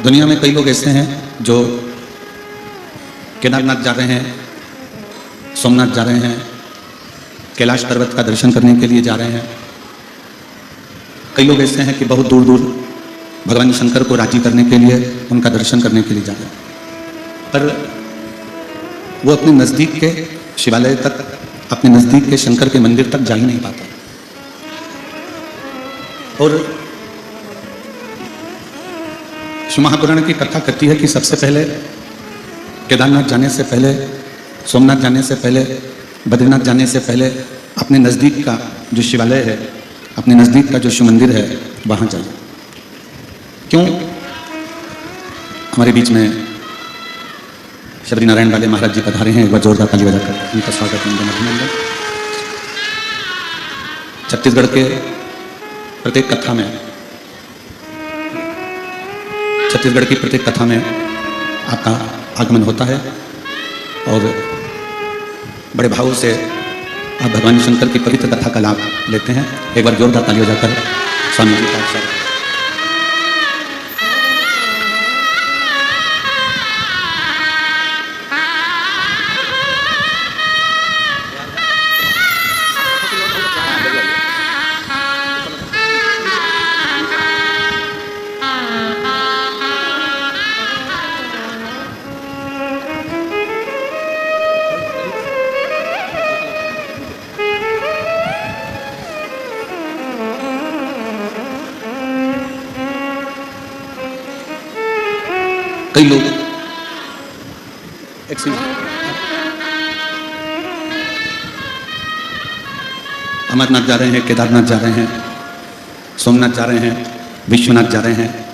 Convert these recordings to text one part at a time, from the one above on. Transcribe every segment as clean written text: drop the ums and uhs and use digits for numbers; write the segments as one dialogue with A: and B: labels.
A: दुनिया में कई लोग ऐसे हैं जो केदारनाथ जा रहे हैं, सोमनाथ जा रहे हैं, कैलाश पर्वत का दर्शन करने के लिए जा रहे हैं। कई लोग ऐसे हैं कि बहुत दूर दूर भगवान शंकर को राजी करने के लिए, उनका दर्शन करने के लिए जा रहे हैं, पर वो अपने नज़दीक के शिवालय तक, अपने नज़दीक के शंकर के मंदिर तक जा ही नहीं पाते। और शिव महापुराण की कथा कहती है कि सबसे पहले केदारनाथ जाने से पहले, सोमनाथ जाने से पहले, बद्रीनाथ जाने से पहले अपने नज़दीक का जो शिवालय है, अपने नज़दीक का जो शिव मंदिर है, वहाँ जाइए। क्यों? हमारे बीच में शबरी नारायण वाले महाराज जी पधारे हैं, एक बार जोरदार ताली बजाकर उनका स्वागत है। छत्तीसगढ़ के प्रत्येक कथा में, छत्तीसगढ़ की प्रत्येक कथा में आपका आगमन होता है और बड़े भाव से आप भगवान शंकर की पवित्र कथा का लाभ लेते हैं। एक बार जोरदार ताली बजाकर स्वामी जी का स्वागत। कई लोग अमरनाथ जा रहे हैं, केदारनाथ जा रहे हैं, सोमनाथ जा रहे हैं, विश्वनाथ जा रहे हैं,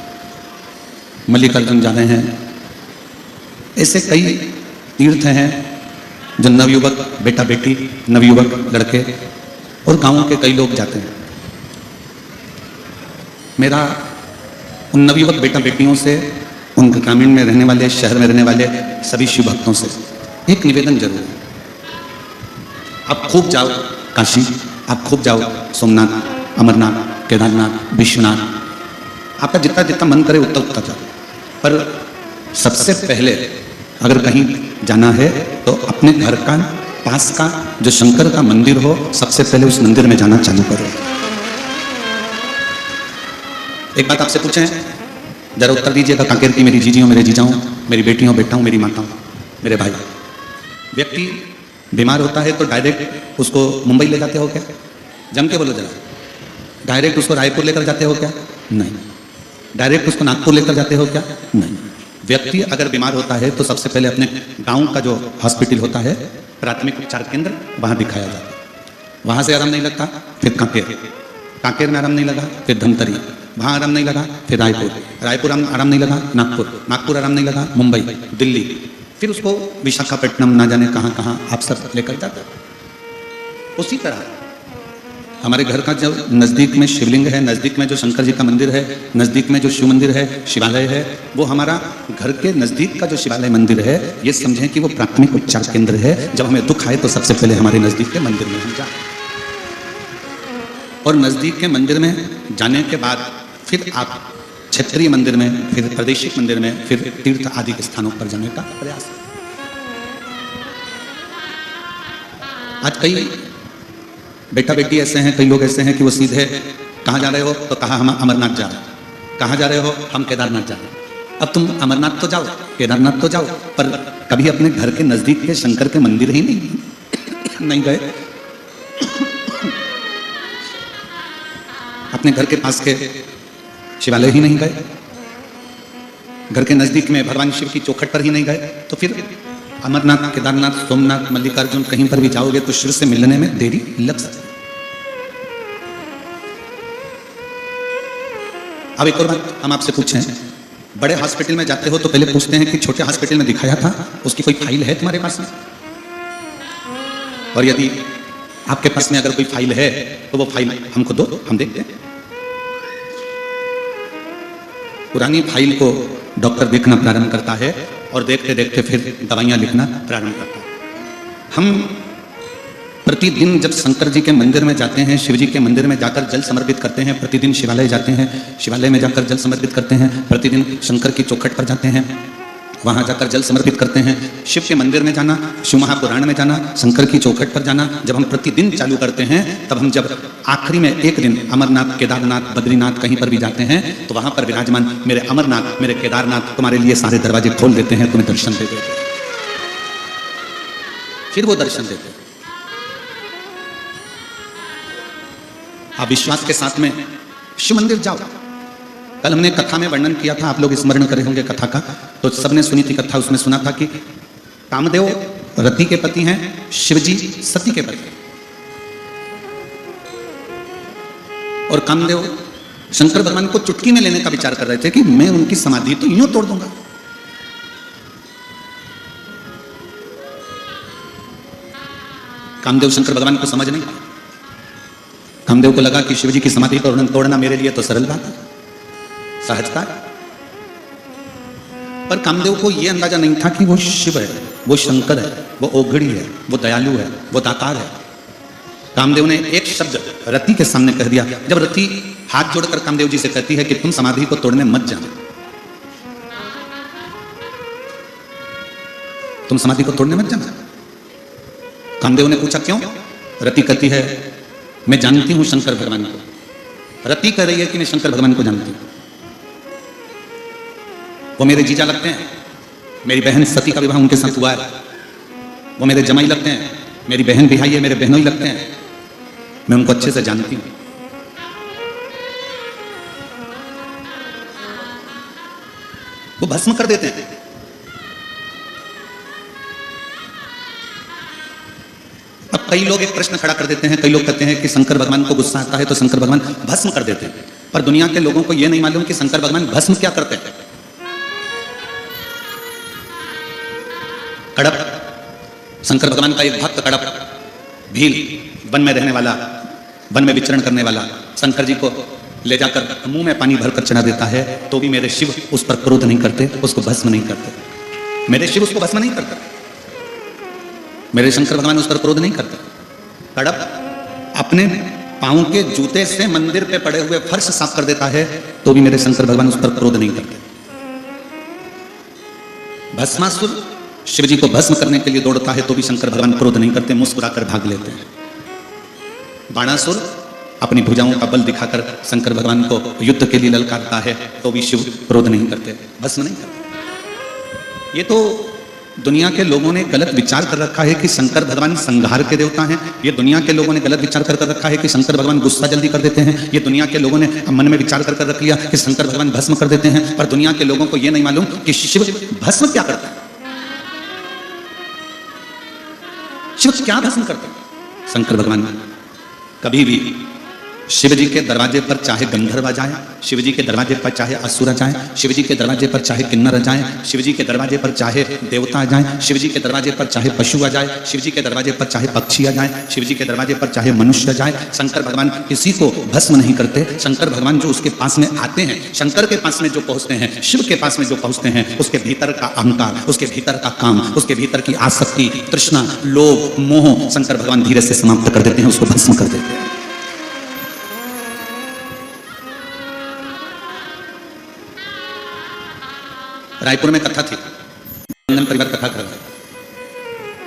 A: मल्लिकार्जुन जा रहे हैं। ऐसे कई तीर्थ हैं जो नवयुवक बेटा बेटी, नवयुवक लड़के और गांवों के कई लोग जाते हैं। मेरा उन नवयुवक बेटा बेटियों से, उन ग्रामीण में रहने वाले, शहर में रहने वाले सभी शिव भक्तों से एक निवेदन जरूर है। आप खूब जाओ काशी, आप खूब जाओ सोमनाथ, अमरनाथ, केदारनाथ, विश्वनाथ, आपका जितना जितना मन करे उतना उतना जाओ। पर सबसे पहले अगर कहीं जाना है तो अपने घर का पास का जो शंकर का मंदिर हो, सबसे पहले उस मंदिर में जाना चालू करो। एक बात आपसे पूछें, जरा उत्तर दीजिएगा। कांकेर की मेरी जीजियों, मेरे जीजाओं, मेरी बेटियों, बेटाओं, मेरी माताओं, मेरे भाई, व्यक्ति बीमार होता है तो डायरेक्ट उसको मुंबई ले जाते हो क्या? जम के बोलो जरा। डायरेक्ट उसको रायपुर लेकर जाते हो क्या? नहीं। डायरेक्ट उसको नागपुर लेकर जाते हो क्या? नहीं। व्यक्ति अगर बीमार होता है तो सबसे पहले अपने गांव का जो हॉस्पिटल होता है, प्राथमिक उपचार केंद्र, वहां दिखाया जाता है। वहां से आराम नहीं लगता, फिर कांकेर, कांकेर में आराम नहीं लगा, फिर धमतरी, वहाँ आराम नहीं लगा, फिर रायपुर, रायपुर आराम नहीं लगा, नागपुर, नागपुर आराम नहीं लगा, मुंबई, दिल्ली, फिर उसको विशाखापट्टनम, ना जाने कहाँ कहाँ आप सब लेकर जाते। उसी तरह हमारे घर का जो नज़दीक में शिवलिंग है, नज़दीक में जो शंकर जी का मंदिर है, नज़दीक में जो शिव मंदिर है, शिवालय है, वो हमारा घर के नज़दीक का जो शिवालय मंदिर है, ये समझें कि वो प्राथमिक उपचार केंद्र है। जब हमें दुख आए तो सबसे पहले हमारे नज़दीक के मंदिर में हम जाए, और नज़दीक के मंदिर में जाने के बाद फिर आप क्षेत्रीय मंदिर में, फिर प्रादेशिक मंदिर में, फिर तीर्थ आदि के स्थानों पर जाने का प्रयास। आज कई बेटा बेटी ऐसे हैं, कई लोग ऐसे हैं कि वो सीधे कहाँ जा रहे हो तो कहा हम अमरनाथ जा रहे हैं, कहाँ जा रहे हो हम केदारनाथ जा रहे हैं। अब तुम अमरनाथ तो जाओ, केदारनाथ तो जाओ, पर कभी अपने घर के नज़दीक के शंकर के मंदिर ही नहीं गए। अपने घर के पास के शिवालय ही नहीं गए, घर के नजदीक में भगवान शिव की चौखट पर ही नहीं गए, तो फिर अमरनाथ, केदारनाथ, सोमनाथ, मल्लिकार्जुन कहीं पर भी जाओगे तो शिव से मिलने में देरी लग सकती है। अब एक और बात हम आपसे पूछें, बड़े हॉस्पिटल में जाते हो तो पहले पूछते हैं कि छोटे हॉस्पिटल में दिखाया था, उसकी कोई फाइल है तुम्हारे पास में? और यदि आपके पास में अगर कोई फाइल है तो वो फाइल हमको दो, हम देखते हैं। पुरानी फाइल को डॉक्टर देखना प्रारंभ करता है और देखते देखते फिर दवाइयाँ लिखना प्रारंभ करता है। हम प्रतिदिन जब शंकर जी के मंदिर में जाते हैं, शिव जी के मंदिर में जाकर जल समर्पित करते हैं, प्रतिदिन शिवालय जाते हैं, शिवालय में जाकर जल समर्पित करते हैं, प्रतिदिन शंकर की चौखट पर जाते हैं, वहां जाकर जल समर्पित करते हैं। शिव के मंदिर में जाना, शिव महापुराण में जाना, शंकर की चौखट पर जाना जब हम प्रतिदिन चालू करते हैं, तब हम जब आखिरी में एक दिन अमरनाथ, केदारनाथ, बद्रीनाथ कहीं पर भी जाते हैं तो वहां पर विराजमान मेरे अमरनाथ, मेरे केदारनाथ तुम्हारे लिए सारे दरवाजे खोल देते हैं, तुम्हें दर्शन दे देते हैं। फिर वो दर्शन देते हैं। आप विश्वास के साथ में शिव मंदिर जाओ। कल हमने कथा में वर्णन किया था, आप लोग स्मरण करे होंगे कथा का, तो सबने सुनी थी कथा। उसमें सुना था कि कामदेव रति के पति हैं, शिवजी सती के पति। और कामदेव शंकर भगवान को चुटकी में लेने का विचार कर रहे थे कि मैं उनकी समाधि तो यूं तोड़ दूंगा। कामदेव शंकर भगवान को समझ नहीं। कामदेव को लगा कि शिवजी की समाधि तोड़ना मेरे लिए तो सरल बात है, सहजता है। पर कामदेव को यह अंदाजा नहीं था कि वो शिव है, वो शंकर है, वो ओघड़ी है, वो दयालु है, वो दातार है। कामदेव ने एक शब्द रति के सामने कह दिया। जब रति हाथ जोड़कर कामदेव जी से कहती है कि तुम समाधि को तोड़ने मत जाना, तुम समाधि को तोड़ने मत जाना। कामदेव ने पूछा क्यों? रति कहती है मैं जानती हूं शंकर भगवान को। रति कह रही है कि मैं शंकर भगवान को जानती हूं, वो मेरे जीजा लगते हैं, मेरी बहन सती का विवाह उनके साथ हुआ है, वो मेरे जमाई लगते हैं, मेरी बहन बिहाई है, मेरे बहनों ही लगते हैं, मैं उनको अच्छे से जानती हूं। वो भस्म कर देते हैं। अब कई लोग एक प्रश्न खड़ा कर देते हैं, कई लोग कहते हैं कि शंकर भगवान को गुस्सा आता है तो शंकर भगवान भस्म कर देते हैं। पर दुनिया के लोगों को यह नहीं मालूम कि शंकर भगवान भस्म क्या करते हैं। कड़प, शंकर भगवान का एक भक्त कड़प, भील, वन में रहने वाला, वन में विचरण करने वाला, शंकर जी को ले जाकर मुंह में पानी भरकर चढ़ा देता है तो भी मेरे शिव उस पर क्रोध नहीं करते, उसको भस्म नहीं करते। मेरे शिव उसको भस्म नहीं करते, मेरे शंकर भगवान उस पर क्रोध नहीं करते। कड़प अपने पांव के जूते से मंदिर पे पड़े हुए फर्श साफ कर देता है तो भी मेरे शंकर भगवान उस पर क्रोध नहीं करते। भस्मासुर शिवजी को भस्म करने के लिए दौड़ता है तो भी शंकर भगवान क्रोध नहीं करते, मुस्कुराकर भाग लेते हैं। बाणासुर अपनी भुजाओं का बल दिखाकर शंकर भगवान को युद्ध के लिए ललकारता है तो भी शिव क्रोध नहीं करते, भस्म नहीं करते। ये तो दुनिया के लोगों ने गलत विचार कर रखा है कि शंकर भगवान संहार के देवता हैं। ये दुनिया के लोगों ने गलत विचार कर रखा है कि शंकर भगवान गुस्सा जल्दी कर देते हैं। ये दुनिया के लोगों ने मन में विचार कर रख लिया कि शंकर भगवान भस्म कर देते हैं। पर दुनिया के लोगों को यह नहीं मालूम कि शिव भस्म क्या करता है। शिव क्या भस्म करते हैं? शंकर भगवान कभी भी शिव जी के दरवाजे पर चाहे गंधर्व आ जाए, शिव जी के दरवाजे पर चाहे असुर आ जाए, शिव जी के दरवाजे पर चाहे किन्नर आ जाए, शिव जी के दरवाजे पर चाहे देवता आ जाए, शिव जी के दरवाजे पर चाहे पशु आ जाए, शिव जी के दरवाजे पर चाहे पक्षी आ जाए, शिव जी के दरवाजे पर चाहे मनुष्य आ जाए, शंकर भगवान किसी को भस्म नहीं करते। शंकर भगवान जो उसके पास में आते हैं, शंकर के पास में जो पहुंचते हैं, शिव के पास में जो पहुंचते हैं, उसके भीतर का अहंकार, उसके भीतर का काम, उसके भीतर की आसक्ति, तृष्णा, लोभ, मोह शंकर भगवान धीरे से समाप्त कर देते हैं, उसको भस्म कर देते हैं। रायपुर में कथा थी, देवांगन परिवार कथा करवाई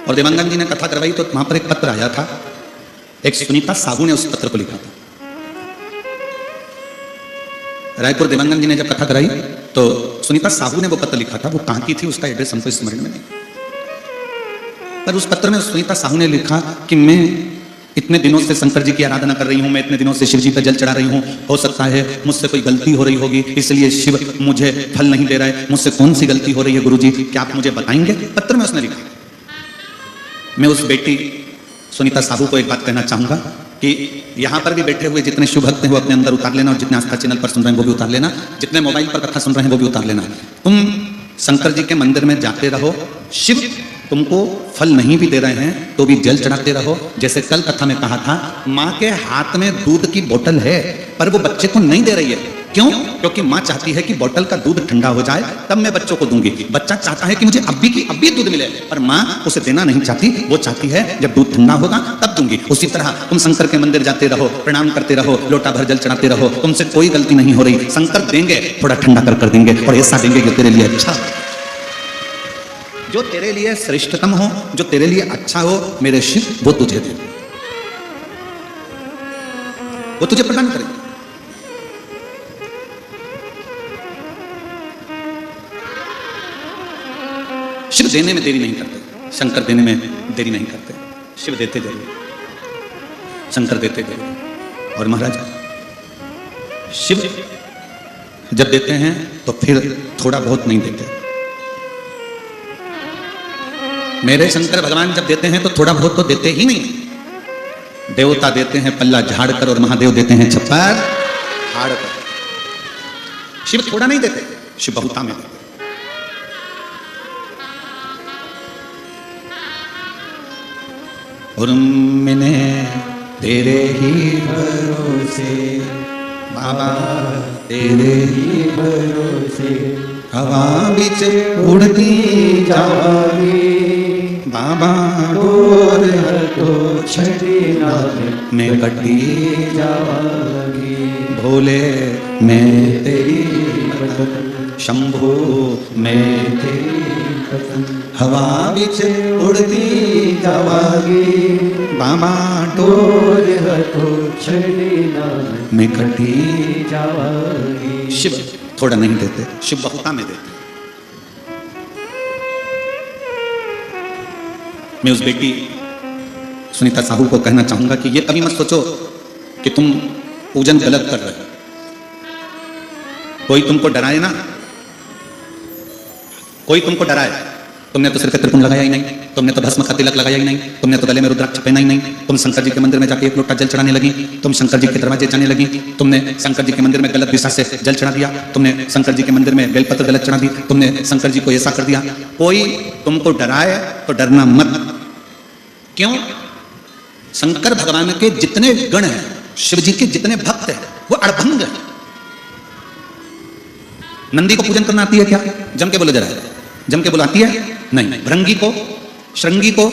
A: और देवांगन जी ने कथा करवाई तो वहां पर एक पत्र आया था। एक सुनीता साहू ने उस पत्र को लिखा था। रायपुर देवांगन जी ने जब कथा कराई तो सुनीता साहू ने वो पत्र लिखा था। वो कहां की थी उसका एड्रेस हमको स्मरण में नहीं, पर उस पत्र में सुनीता साहू ने लिखा कि मैं इतने दिनों से शंकर जी की आराधना कर रही हूँ, मैं इतने दिनों से शिव जी पर जल चढ़ा रही हूँ, हो सकता है मुझसे कोई गलती हो रही होगी, इसलिए शिव मुझे फल नहीं दे रहा है। मुझसे कौन सी गलती हो रही है गुरुजी, क्या आप मुझे बताएंगे? पत्र में उसने लिखा। मैं उस बेटी सुनीता साहू को एक बात कहना चाहूंगा कि यहाँ पर भी बैठे हुए जितने शुभ भक्त हैं वो अपने अंदर उतार लेना, और जितने आस्था चैनल पर सुन रहे हैं वो भी उतार लेना, जितने मोबाइल पर कथा सुन रहे हैं वो भी उतार लेना। तुम शंकर जी के मंदिर में जाते रहो, शिव तुमको फल नहीं भी दे रहे हैं तो भी जल चढ़ाते रहो। जैसे कल कथा में कहा था, माँ के हाथ में दूध की बोतल है पर वो बच्चे को नहीं दे रही है, क्यों? क्योंकि माँ चाहती है कि बोतल का दूध ठंडा हो जाए तब मैं बच्चों को दूंगी। बच्चा चाहता है कि मुझे अभी दूध मिले, पर माँ उसे देना नहीं चाहती। वो चाहती है जब दूध ठंडा होगा तब दूंगी। उसी तरह तुम शंकर के मंदिर जाते रहो, प्रणाम करते रहो, लोटा भर जल चढ़ाते रहो, तुमसे कोई गलती नहीं हो रही। शंकर देंगे, थोड़ा ठंडा कर देंगे और ऐसा देंगे जो तेरे लिए अच्छा, जो तेरे लिए श्रेष्ठतम हो, जो तेरे लिए अच्छा हो। मेरे शिव वो तुझे दे, वो तुझे प्रदान करेंगे। शिव देने में देरी नहीं करते, शंकर देने में देरी नहीं करते। शिव देते जरूर, शंकर देते जरूर। और महाराज शिव जब देते हैं तो फिर थोड़ा बहुत नहीं देते। मेरे शंकर भगवान जब देते हैं तो थोड़ा बहुत तो देते ही नहीं। देवता देते हैं पल्ला झाड़ कर और महादेव देते हैं छप्पर फाड़ कर। शिव थोड़ा नहीं देते, शिव बहुता में देते। और मैंने तेरे ही भरोसे बाबा, तेरे ही भरोसे हवा बिच उड़ती जावागी बाबा, डोर तो छड़ी में कटी जावागी। भोले मैं तेरी शंभो मैं तेरी हवा बिच उड़ती जावागी बाबा, डोर तो छड़ी में कटी जावागी। शिव थोड़ा नहीं देते, शिव बहुता में देते। मैं उस बेटी सुनीता साहू को कहना चाहूंगा कि ये कभी मत सोचो कि तुम पूजन गलत कर रहे हो। कोई तुमको डराए ना, कोई तुमको डराए। तुमने तो सिर पे त्रिपुण लगाया ही नहीं, तुमने तो भस्म का तिलक लगाया ही नहीं, तुमने तो गले में रुद्राक्ष पहना ही नहीं। तुम शंकर जी के मंदिर में जाके एक लोटा जल चढ़ाने लगी, तुम शंकर जी के दरवाजे जाने लगी, तुमने शंकर जी के मंदिर में गलत दिशा से जल चढ़ा दिया, तुमने शंकर जी के मंदिर में बेलपत्र गलत चढ़ा दी, तुमने शंकर जी को ऐसा कर दिया। कोई तुमको डराए तो डरना मत। क्यों? शंकर भगवान के जितने गण हैं, शिव जी के जितने भक्त हैं, वो अड़भंग हैं। नंदी को पूजन करना आती है क्या? जम के बोलो जरा, जम के बोलो आती है? नहीं। भृंगी को, श्रृंगी को,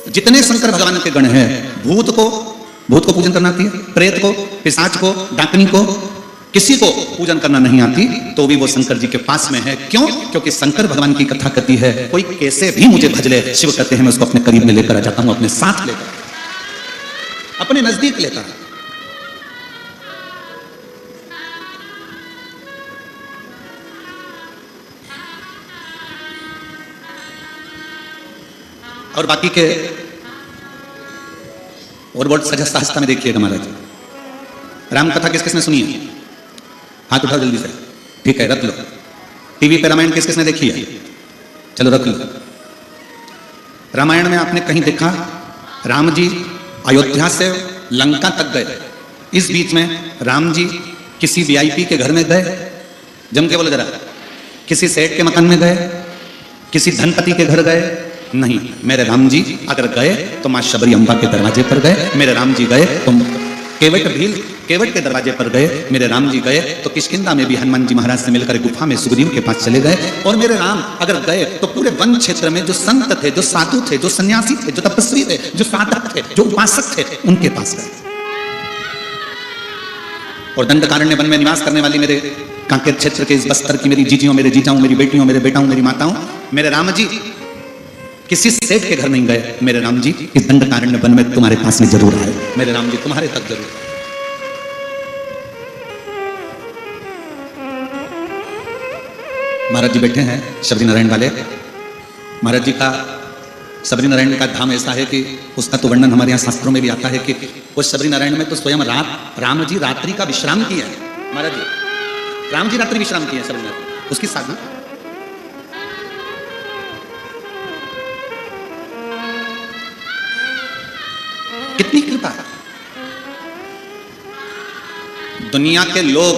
A: जितने शंकर भगवान के गण हैं, भूत को पूजन करना आती है, प्रेत को, पिशाच को, डाकनी को, किसी को पूजन करना नहीं आती तो भी वो शंकर जी के पास में है। क्यों? क्योंकि शंकर भगवान की कथा कहती है कोई कैसे भी मुझे भज ले, शिव कहते हैं मैं उसको अपने करीब में लेकर आ जाता हूं, अपने साथ लेकर, अपने नजदीक लेकर। और बाकी के और बहुत सहजता में देखिएगा महाराज, राम कथा किस किसने सुनी है? हाथ उठाओ जल्दी से। ठीक है, रख लो। टीवी पे रामायण किस किसने देखी है? चलो रख लो। रामायण में आपने कहीं देखा राम जी अयोध्या से लंका तक गए, इस बीच में राम जी किसी वीआईपी के घर में गए? जम के बोलो जरा। किसी सेठ के मकान में गए? किसी धनपति के घर गए? नहीं। मेरे राम जी अगर गए तो मां शबरी अम्बा के दरवाजे पर गए। मेरे राम जी गए तो केवट के दरवाजे पर गए। मेरे राम जी गए तो किष्किंधा में भी हनुमान जी महाराज से मिलकर गुफा में सुग्रीव के पास चले गए। और मेरे राम अगर गए तो पूरे वन क्षेत्र में जो संत थे, जो साधु थे, जो सन्यासी थे, जो तपस्वी थे, जो साधक थे, जो उपासक थे, उनके पास गए। और दंडकारण्य वन में निवास करने वाली मेरे कांकेर क्षेत्र के इस बस्तर की मेरी जीजियों, मेरे जीजाओं, मेरी बेटियों, मेरे बेटाओं, मेरी माताओं, मेरे राम जी किसी सेठ के घर नहीं गए। मेरे राम जी इस दंडकारण्य वन में तुम्हारे पास में जरूर आए। मेरे राम जी तुम्हारे तक जरूर। महाराज जी बैठे हैं शबरी नारायण वाले। महाराज जी का शबरी नारायण का धाम ऐसा है कि उसका तो वर्णन हमारे यहाँ शास्त्रों में भी आता है कि उस शबरी नारायण में तो स्वयं राम जी रात्रि का विश्राम किया है। महाराज जी राम जी रात्रि विश्राम किया है शबरी नारायण, उसकी साधना। कितनी कृपा है। दुनिया के लोग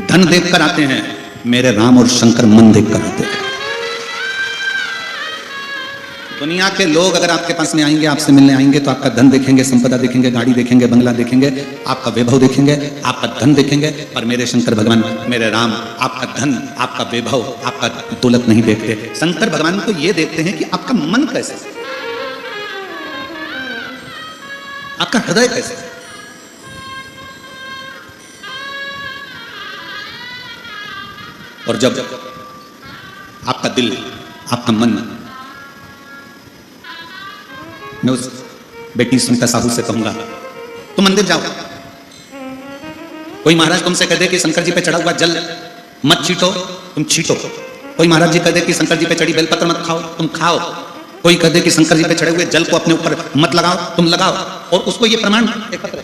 A: धन देखकर आते हैं, मेरे राम और शंकर मन देखकर आते हैं। दुनिया के लोग अगर आपके पास में आएंगे, आपसे मिलने आएंगे, तो आपका धन देखेंगे, संपदा देखेंगे, गाड़ी देखेंगे, बंगला देखेंगे, आपका वैभव देखेंगे, आपका धन देखेंगे। पर मेरे शंकर भगवान, मेरे राम, आपका धन, आपका वैभव, आपका दौलत नहीं देखते। शंकर भगवान तो ये देखते हैं कि आपका मन कैसे है, आपका हृदय कैसे है। और जब आपका दिल, आपका मन, मैं उस बेटी सुनीता साहू से कहूंगा, तुम मंदिर जाओ, कोई महाराज तुमसे कह दे कि शंकर जी पे चढ़ा हुआ जल मत छीटो, तुम छीटो। कोई महाराज जी कह दे कि शंकर जी पे चढ़ी बेलपत्र मत खाओ, तुम खाओ। कोई कह दे कि शंकर जी पे चढ़े हुए जल को अपने ऊपर मत लगाओ, तुम लगाओ। और उसको ये प्रमाण एकत्र,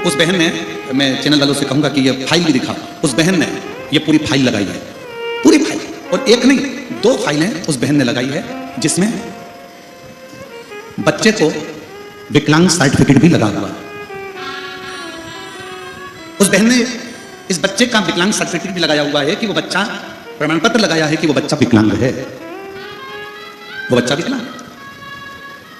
A: उस बहन ने, मैं चैनल वालों से कहूंगा कि ये फाइल भी दिखाओ, उस बहन ने ये पूरी फाइल लगाई है, पूरी फाइल, और एक नहीं 2 फाइलें उस बहन ने लगाई है, जिसमें बच्चे को विकलांग सर्टिफिकेट भी लगा हुआ। उस बहन ने इस बच्चे का विकलांग सर्टिफिकेट भी लगाया हुआ है कि वो बच्चा, प्रमाण पत्र लगाया है कि वो बच्चा विकलांग है, वो बच्चा विकलांग।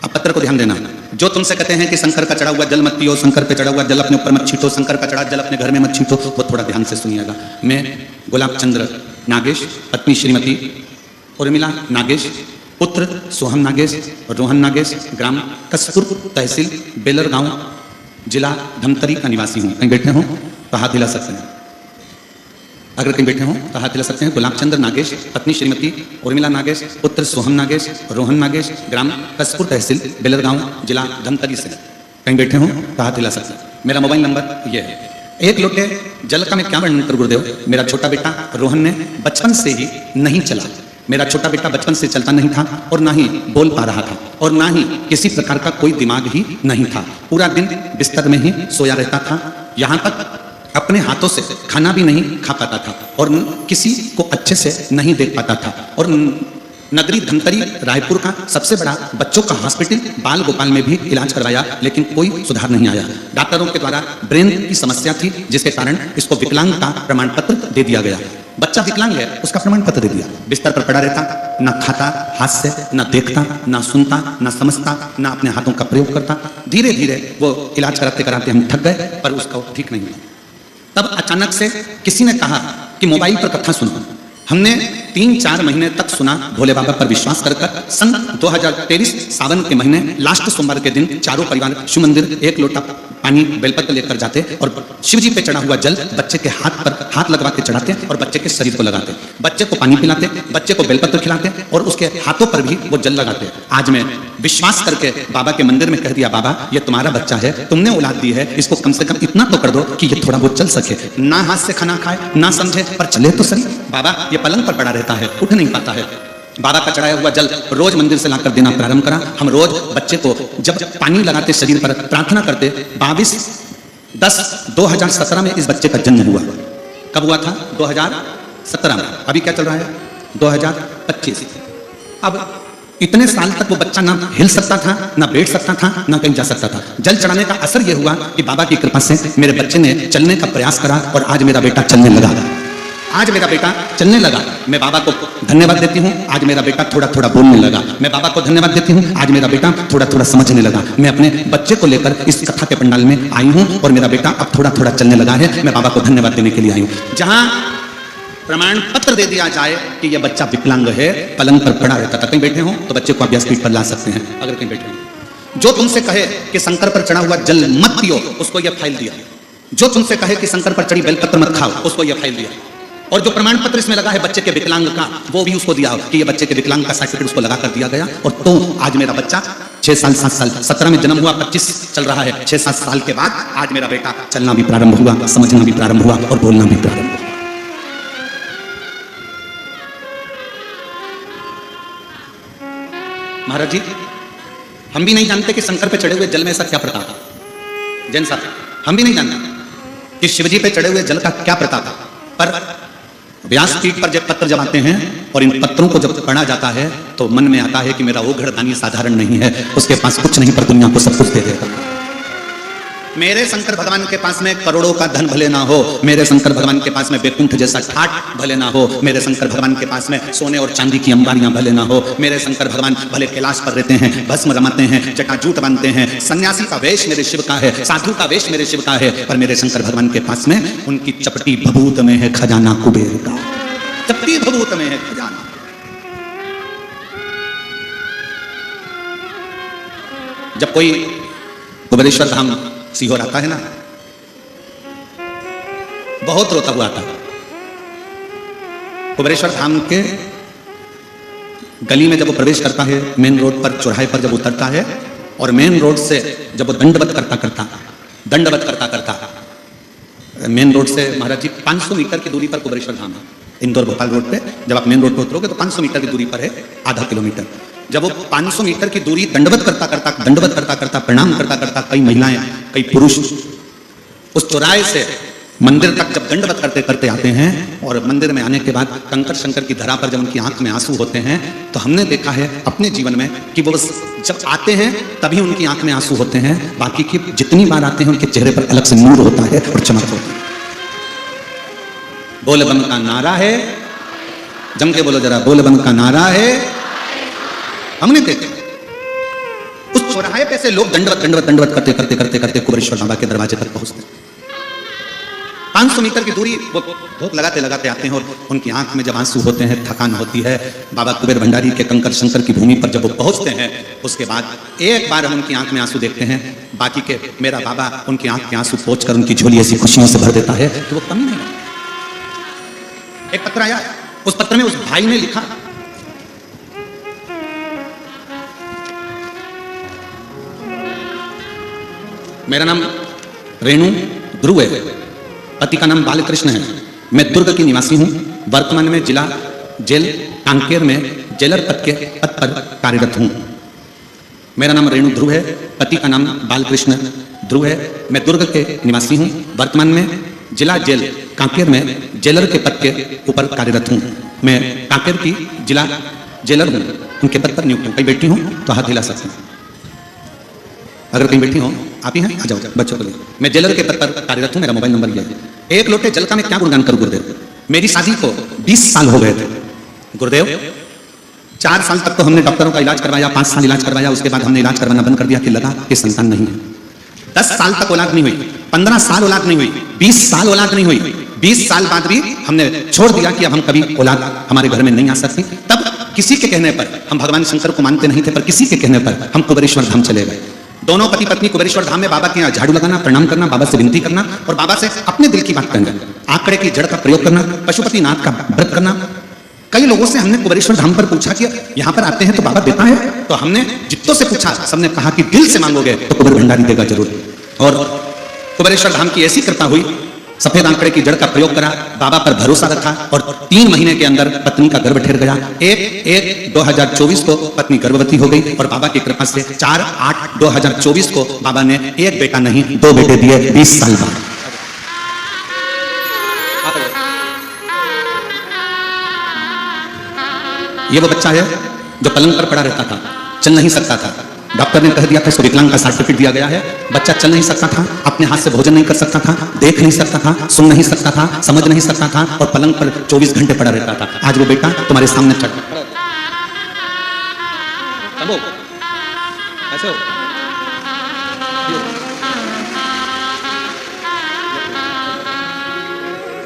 A: अब पत्र को ध्यान देना, जो तुमसे कहते हैं कि शंकर का चढ़ा हुआ जल मत पियो, शंकर पे चढ़ा हुआ जल अपने ऊपर मत छीटो, शंकर का चढ़ा जल अपने घर में मत छीटो, वो थोड़ा ध्यान से सुनिएगा। मैं गुलाब चंद्र नागेश, पत्नी श्रीमती उर्मिला नागेश, पुत्र सोहम नागेश, रोहन नागेश, ग्राम कसपुर, तहसील बेलर गांव, जिला धमतरी का निवासी हूं। कहीं बैठे हो तो हाथ हिला सकते हैं, अगर कहीं बैठे हो तो हाथ हिला सकते हैं। गुलाब चंद्र नागेश, पत्नी श्रीमती उर्मिला नागेश, पुत्र सोहम नागेश, रोहन नागेश, ग्राम कसपुर, तहसील बेलर गांव, जिला धमतरी से। कहीं बैठे हो तो हाथ हिला सकते हैं। मेरा मोबाइल नंबर ये है। एक लोटे जल का मैं क्या वर्णन करूं गुरुदेव। मेरा छोटा बेटा रोहन ने बचपन से ही नहीं चला, मेरा छोटा बेटा बचपन से चलता नहीं था, और ना ही बोल पा रहा था, और ना ही किसी प्रकार का कोई दिमाग ही नहीं था। पूरा दिन बिस्तर में ही सोया रहता था, यहाँ तक अपने हाथों से खाना भी नहीं खा पाता था, और किसी को अच्छे से नहीं देख पाता था। और नगरी धमतरी रायपुर का सबसे बड़ा बच्चों का हॉस्पिटल बाल गोपाल में भी इलाज करवाया, लेकिन कोई सुधार नहीं आया। डॉक्टरों के द्वारा ब्रेन की समस्या थी, जिसके कारण इसको विकलांग का प्रमाण पत्र दे दिया गया। बच्चा विकलांग है, उसका प्रमाण पत्र दे दिया। बिस्तर पर पड़ा रहता, ना खाता हाथ से, ना देखता, ना सुनता, ना समझता, ना अपने हाथों का प्रयोग करता। धीरे धीरे वो इलाज कराते कराते हम थक गए, पर उसका ठीक नहीं हुआ। तब अचानक से किसी ने कहा कि मोबाइल पर कथा सुनो। हमने 3-4 महीने तक सुना, भोले बाबा पर विश्वास कर सन 2023 सावन के महीने लास्ट सोमवार के दिन चारों परिवार शिव मंदिर 1 लोटा पानी बेलपत्र लेकर जाते, और शिव जी पे चढ़ा हुआ जल बच्चे के हाथ पर हाथ लगवा के चढ़ाते, और बच्चे के शरीर को लगाते, बच्चे को पानी पिलाते, बच्चे को बेलपत्र खिलाते, और उसके हाथों पर भी वो जल लगाते। आज मैं विश्वास करके बाबा के मंदिर में कह दिया, बाबा ये तुम्हारा बच्चा है, तुमने औलाद दी है, इसको कम से कम इतना तो कर दो कि ये थोड़ा बहुत चल सके, ना हाथ से खाना खाए, ना समझे, पर चले तो सही। बाबा ये पलंग पर पड़ा रहता है, उठ नहीं पाता है। बाबा का चढ़ाया हुआ जल रोज मंदिर से लाकर देना प्रारंभ करा। हम रोज बच्चे को जब पानी लगाते शरीर पर, प्रार्थना करते। 22/10/2017 में इस बच्चे का जन्म हुआ। कब हुआ था? 2017 में। अभी क्या चल रहा है? 2025। अब इतने साल तक वो बच्चा ना हिल सकता था, ना बैठ सकता था, ना कहीं जा सकता था। जल चढ़ाने का असर यह हुआ कि बाबा की कृपा से मेरे बच्चे ने चलने का प्रयास करा, और आज मेरा बेटा चलने लगा। आज मेरा बेटा चलने लगा। मैं बाबा को धन्यवाद देती हूँ, आज मेरा बेटा थोड़ा थोड़ा बोलने लगा। मैं बाबा को धन्यवाद देती हूँ, आज मेरा बेटा थोड़ा थोड़ा समझने लगा। मैं अपने बच्चे को लेकर इस कथा के पंडाल में आई हूँ, और मेरा बेटा अब थोड़ा थोड़ा चलने लगा है। मैं बाबा को धन्यवाद देने के लिए आई हूँ। जहाँ प्रमाण पत्र दे दिया जाए कि यह बच्चा विकलांग है, पलंग पर पड़ा रहता था। कहीं बैठे हो तो बच्चे को आप व्यासपीठ पर ला सकते हैं, अगर कहीं बैठे हो। जो तुमसे कहे कि शंकर पर चढ़ा हुआ जल मत पियो, उसको यह फाइल दिया। जो तुमसे कहे कि शंकर पर चढ़ी बेलपत्र मत खाओ, उसको यह फाइल दिया। और जो प्रमाण पत्र इसमें लगा है बच्चे के विकलांग का, वो भी उसको दिया कि ये बच्चे के विकलांग का सर्टिफिकेट उसको लगा कर दिया गया। और तो आज मेरा बच्चा 6 साल 7 साल, 17 में जन्म हुआ, 25 चल रहा है, 6-7 साल के बाद आज मेरा बेटा चलना भी प्रारंभ हुआ, समझना भी प्रारंभ हुआ, और बोलना भी प्रारंभ हुआ। महाराज जी, हम भी नहीं जानते कि शंकर पे चढ़े हुए जल में ऐसा क्या प्रताप है। जैन साहब, हम भी नहीं जानते कि शिवजी पे चढ़े हुए जल का क्या प्रताप है। पर व्यासपीठ पर जब पत्र जब आते हैं और इन पत्रों को जब पढ़ा जाता है, तो मन में आता है कि मेरा वो घरदानी साधारण नहीं है, उसके पास कुछ नहीं पर दुनिया को सब कुछ दे देगा। मेरे शंकर भगवान के पास में करोड़ों का धन भले ना हो, मेरे शंकर भगवान के पास में बैकुंठ जैसा ठाट भले ना हो, मेरे शंकर भगवान के पास में सोने और चांदी की अंबारियां भले ना हो, मेरे शंकर भगवान भले कैलाश पर रहते हैं, भस्म रमाते हैं, जटाजूट बांधते हैं, सन्यासी का वेश मेरे शिव का है, साधु का वेश मेरे शिव का है, पर मेरे शंकर भगवान के पास में उनकी चपटी भभूत में है खजाना कुबेर का, चपटी भभूत में है खजाना। जब कोई कुबेरेश्वर धाम सीहोर आता है ना, बहुत रोता हुआ आता है। कुबेरेश्वर धाम के गली में जब वो प्रवेश करता है, मेन रोड पर चौराहे पर जब उतरता है और मेन रोड से जब वो दंडवत करता करता मेन रोड से महाराज जी 500 मीटर की दूरी पर कुबेरेश्वर धाम है, इंदौर भोपाल रोड पे। जब आप मेन रोड पे उतरोगे तो 500 मीटर की दूरी पर है, आधा किलोमीटर। जब वो 500 मीटर की दूरी दंडवत करता करता प्रणाम करता करता कई महिलाएं कई पुरुष उस चौराहे से मंदिर तक जब दंडवत करते करते आते हैं और मंदिर में आने के बाद कंकर शंकर की धरा पर जब उनकी आंख में आंसू होते हैं, तो हमने देखा है अपने जीवन में कि वो जब आते हैं तभी उनकी आंख में आंसू होते हैं, बाकी की जितनी बार आते हैं उनके चेहरे पर अलग से नूर होता है और चमक होती है। बोल बम का नारा है, जम के बोलो जरा, बोल बम का नारा है। हमने देखा उस चौराहे पे से लोग दंडवत करते कुबेरेश्वर बाबा के दरवाजे तक पहुंचते। 500 मीटर की दूरी वो भोग लगाते आते हैं और उनकी आंख में जब आंसू होते हैं, थकान होती है, बाबा कुबेर भंडारी के कंकर शंकर की भूमि पर जब वो पहुंचते हैं, उसके बाद एक बार हम उनकी आंख में आंसू देखते हैं, बाकी के मेरा बाबा उनकी आंख के आंसू पोंछ कर उनकी झोली ऐसी खुशियों से भर देता है कि वो कमी नहीं। एक पत्र आया, उस पत्र में उस भाई ने लिखा, मेरा नाम रेणु ध्रुव है, पति का नाम बालकृष्ण है, मैं दुर्ग की निवासी हूं, वर्तमान में जिला जेल कांकेर में जेलर पद पर कार्यरत हूं। मेरा नाम रेणु ध्रुव है, पति का नाम बालकृष्ण ध्रुव है, मैं दुर्ग के निवासी हूं, वर्तमान में जिला जेल कांकेर में जेलर के पद के ऊपर कार्यरत हूं। मैं कांकेर की जिला जेलर हूं, उनके पद पर नियुक्त हूं। कहीं बैठी हूं तो हाथ हिला सकते हैं, अगर कहीं बैठी हो आप ही हैं, आ जाओ बच्चों को लिए। मैं जेलर के पद पर कार्यरत हूं, मेरा मोबाइल नंबर ये है। एक लोटे जल का मैं क्या गुणगान करूं गुरुदेव, मेरी शादी को 20 साल हो गए थे गुरुदेव। 4 साल तक तो हमने डॉक्टरों का इलाज करवाया, 5 साल इलाज करवाया, उसके बाद हमने इलाज करवाना बंद कर दिया कि लगा कि संतान नहीं है। 10 साल तक औलाद नहीं हुई, 15 साल औलाद नहीं हुई, 20 साल औलाद नहीं हुई, 20 साल बाद भी हमने छोड़ दिया कि अब हम कभी औलाद हमारे घर में नहीं आ सकती। तब किसी के कहने पर, हम भगवान शंकर को मानते नहीं थे, पर किसी के कहने पर हम कुबेरेश्वर धाम चले गए। दोनों पति पत्नी कुबेरेश्वर धाम में बाबा के यहाँ झाड़ू लगाना, प्रणाम करना, बाबा से विनती करना और बाबा से अपने दिल की बात करना, आंकड़े की जड़ का प्रयोग करना, पशुपतिनाथ का व्रत करना। कई लोगों से हमने कुबेरेश्वर धाम पर पूछा कि यहाँ पर आते हैं तो बाबा देता है, तो हमने जितों से पूछा सबने कहा कि दिल से मांगोगे तो कुबेर भंडारी देगा जरूर। और कुबेरेश्वर धाम की ऐसी कृपा हुई, सफेद आंकड़े की जड़ का प्रयोग करा, बाबा पर भरोसा रखा और 3 महीने के अंदर पत्नी का गर्भ ठहर गया। 1/1/2024 को पत्नी गर्भवती हो गई और बाबा की कृपा से 4/8/2024 को बाबा ने एक बेटा नहीं 2 बेटे दिए 20 साल बाद। ये वो बच्चा है जो पलंग पर पड़ा रहता था, चल नहीं सकता था, डॉक्टर ने कह दिया था इसको विकलांग का सर्टिफिकेट दिया गया है। बच्चा चल नहीं सकता था, अपने हाथ से भोजन नहीं कर सकता था, देख नहीं सकता था, सुन नहीं सकता था, समझ नहीं सकता था और पलंग पर 24 घंटे पड़ा रहता था। आज वो बेटा तुम्हारे सामने चढ़ ऐसे हो।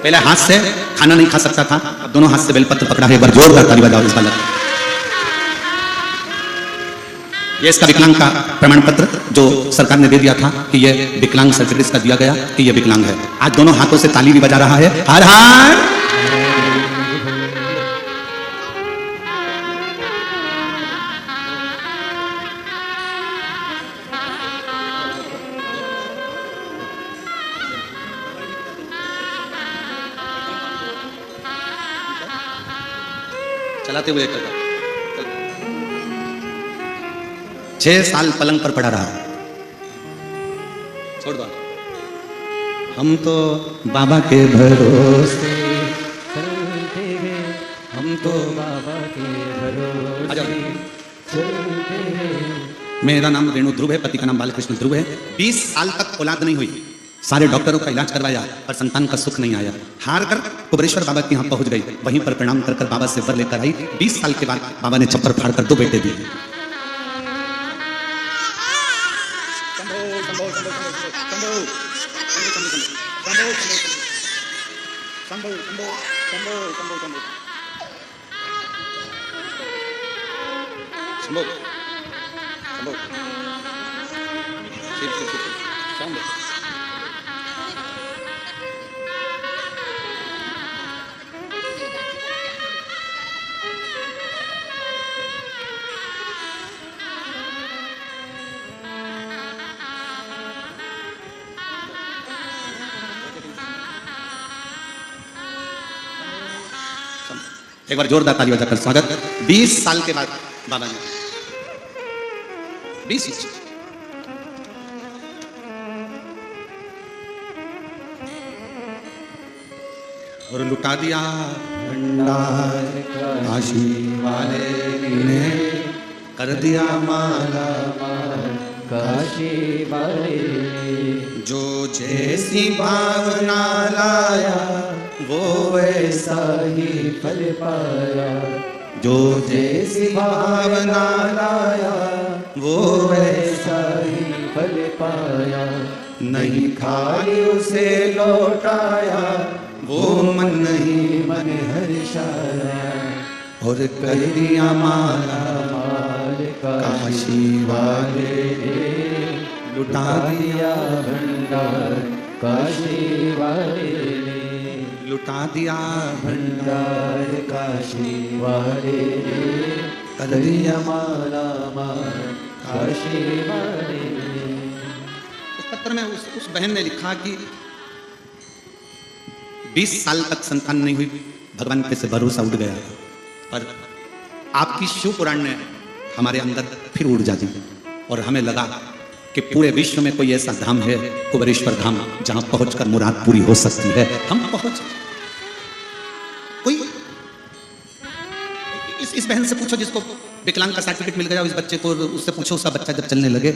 A: पहले हाथ से खाना नहीं खा सकता था, अब दोनों हाथ से बेलपत्र पकड़ा है। एक बार जोरदार ताली बजाओ इस बालक। ये इसका विकलांग का प्रमाण पत्र जो सरकार ने दे दिया था कि ये विकलांग सर्टिफिकेट इसका दिया गया कि ये विकलांग है। आज दोनों हाथों से ताली भी बजा रहा है। हर हर चलाते हुए 6 साल पलंग पर पड़ा रहा। छोड़ दो। हम तो बाबा के भरोसे चलते हैं, हम तो बाबा के भरोसे चलते हैं, मेरा नाम रेणु ध्रुव है, पति का नाम बालकृष्ण ध्रुव है। 20 साल तक औलाद नहीं हुई, सारे डॉक्टरों का इलाज करवाया पर संतान का सुख नहीं आया। हार कर कुबरेश्वर बाबा के यहाँ पहुंच गई, वहीं पर प्रणाम कर कर बाबा से वर लेकर आई। 20 साल के बाद बाबा ने छप्पर फाड़ कर 2 बेटे दिए। एक बार जोरदार ताली बजाकर स्वागत। 20 साल के बाद बाबा ने 20 और लुटा दिया भंडार काशी वाले ने, कर दिया माला काशी वाले। जो जैसी भावना लाया वो वैसा ही फल पाया, जो जैसी भावना लाया वो वैसा ही फल पाया। नहीं खाली उसे लौटाया वो मन ही मन हर्षाया, और कर दिया माला माल काशी वाले, लुटा दिया भंडार काशी वाले, लुटा दिया भंडार काशी वाले, कर दिया माला माल काशी वाले। इस पत्र में उस बहन ने लिखा कि 20 साल तक संतान नहीं हुई, भगवान पे से भरोसा उठ गया, पर आपकी शिव पुराण ने हमारे अंदर फिर ऊर्जा दी और हमें लगा कि पूरे विश्व में कोई ऐसा धाम है, कुबरेश्वर धाम, जहां पहुंचकर मुराद पूरी हो सकती है। हम पहुंच कोई इस बहन से पूछो जिसको विकलांग का सर्टिफिकेट मिल गया, उस बच्चे को उससे पूछो, उसका बच्चा जब चलने लगे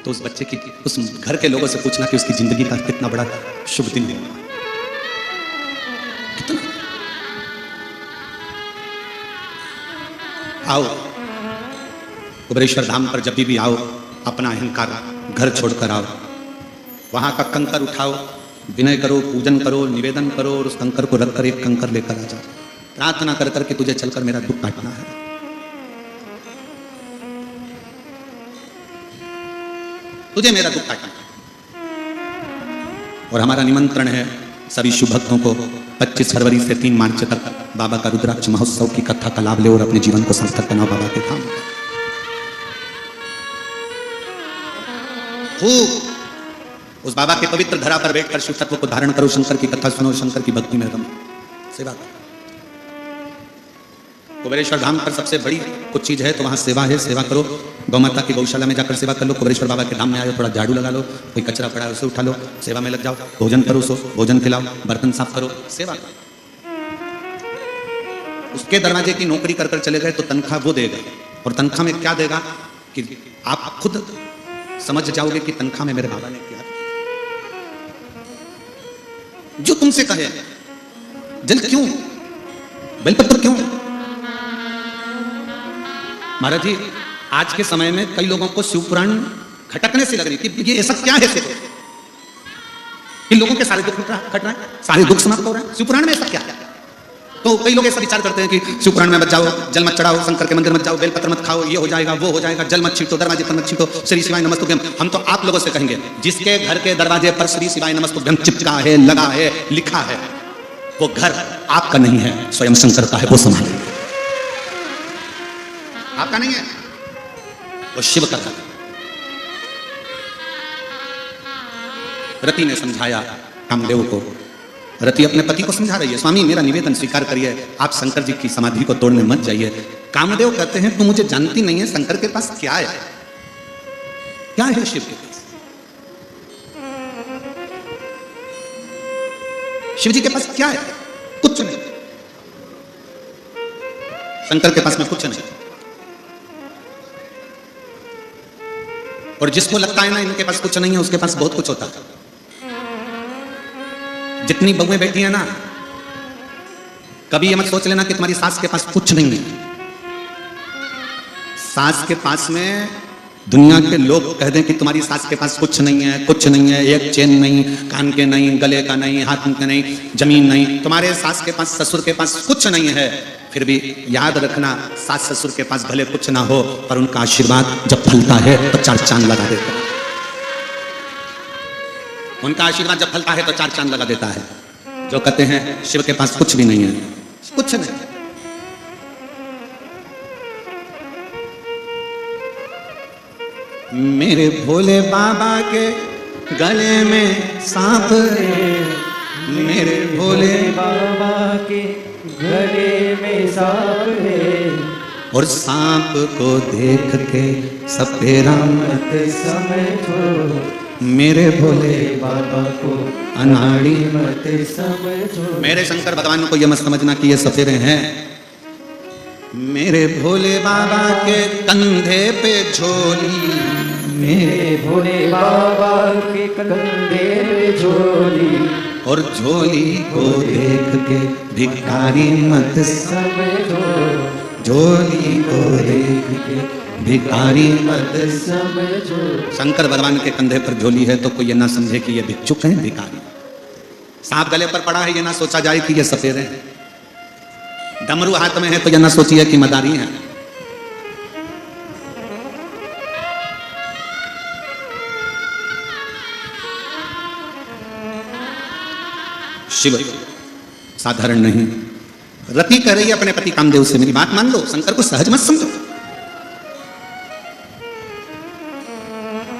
A: तो उस बच्चे की, उस घर के लोगों से पूछना कि उसकी जिंदगी का कितना बड़ा शुभ दिन है। कितना आओ कुबरेश्वर धाम पर जब भी आओ, अपना अहंकार घर छोड़कर आओ, वहां का कंकर उठाओ, विनय करो, पूजन करो, निवेदन करो, और उस कंकर को रखकर एक कंकर लेकर आ जाओ, प्रार्थना कर करके तुझे चलकर मेरा दुख काटना है। तुझे मेरा दुख काटना है। और हमारा निमंत्रण है सभी शुभ भक्तों को 25 फरवरी से 3 मार्च तक बाबा का रुद्राक्ष महोत्सव की कथा का लाभ ले और अपने जीवन को सार्थक बनाओ बाबा के धाम। उस बाबा के पवित्र धरा पर बैठकर शिव तत्व को धारण करो, शंकर की कथा सुनो, शंकर की भक्ति में रमो, सेवा करो। कुबरेश्वर धाम पर सबसे बड़ी कुछ चीज है तो वहां सेवा है, सेवा करो। गौ माता की गौशाला में जाकर सेवा कर लो। कुबरेश्वर बाबा के धाम में आए, थोड़ा झाड़ू लगा लो, कोई कचरा पड़ा है उसे उठा लो, सेवा में लग जाओ, भोजन करो, सो भोजन खिलाओ, बर्तन साफ करो, सेवा करो। उसके दरवाजे की नौकरी कर कर चले गए तो तनख्वाह वो देगा, और तनख्वाह में क्या देगा कि आप खुद समझ जाओगे कि तनख्वाह में मेरे बाबा ने क्या जो तुमसे कहे। जल क्यों, बेलपत्र क्यों? महाराज जी, आज के समय में कई लोगों को शिव पुराण खटकने से लग रही कि ये ऐसा क्या है इन लोगों के सारे दुख खट रहे हैं, सारे दुख समाप्त हो रहे हैं, शिव पुराण में ऐसा क्या है? तो कई लोग ऐसा विचार करते हैं कि शिव पुराण में मत जाओ, जल मत चढ़ाओ, शंकर के मंदिर मत जाओ, बेलपत्र मत खाओ, ये हो जाएगा वो हो जाएगा, जल मत छींटो, दरवाजे पर मत छींटो, श्री शिवाय नमस्तुभ्यम। हम तो आप लोगों से कहेंगे, जिसके घर के दरवाजे पर श्री शिवाय नमस्तुभ्यम चिपका है, लगा है, लिखा है, वो घर आपका नहीं है, स्वयं शंकर का है, वो संभाले। आपका नहीं है, वो शिव का है। रति ने समझाया कामदेव को, रति अपने पति को समझा रही है, स्वामी मेरा निवेदन स्वीकार करिए, आप शंकर जी की समाधि को तोड़ने मत जाइए। कामदेव कहते हैं तू मुझे जानती नहीं है, शंकर के पास क्या है? क्या है शिव के पास? शिव जी के पास क्या है? कुछ नहीं। शंकर के पास में कुछ नहीं। और जिसको लगता है ना इनके पास कुछ नहीं है, उसके पास बहुत कुछ होता है। जितनी बहुएं बैठी हैं ना, कभी ये मत सोच लेना कि तुम्हारी सास के पास कुछ नहीं है। सास के पास में दुनिया के लोग कह दें कि तुम्हारी सास के पास कुछ नहीं है, कुछ नहीं है, एक चेन नहीं, कान के नहीं, गले का नहीं, हाथ के नहीं, जमीन नहीं, तुम्हारे सास के पास, ससुर के पास कुछ नहीं है, फिर भी याद रखना, सास ससुर के पास भले कुछ ना हो, पर उनका आशीर्वाद जब फलता है तो 4 चांद लगा देता है। उनका आशीर्वाद जब फलता है तो 4 चांद लगा देता है। जो कहते हैं शिव के पास कुछ भी नहीं है, कुछ नहीं। मेरे भोले बाबा के गले में सांप है, मेरे भोले
B: बाबा के गले में सांप है,
A: और सांप को देख के सपेरा मत
B: समझो,
A: मेरे भोले
B: बाबा को
A: अनाड़ी
B: मत समझो।
A: मेरे शंकर भगवान को यह मत समझना कि ये सपेरे हैं। मेरे भोले बाबा के कंधे पे झोली,
B: मेरे भोले बाबा के कंधे पे झोली,
A: और झोली को देख के भिखारी मत
B: समझो,
A: झोली को देख के भिखारी मत
B: समझो।
A: शंकर भगवान के कंधे पर झोली है तो कोई ये ना समझे कि ये भिक्षुक हैं, भिखारी। सांप गले पर पड़ा है, ये ना सोचा जाए कि ये सपेरे हैं। डमरू हाथ में है तो ये ना सोचिए कि मदारी है। शिव साधारण नहीं। रति कह रही है अपने पति कामदेव से, मेरी बात मान लो, शंकर को सहज मत समझो।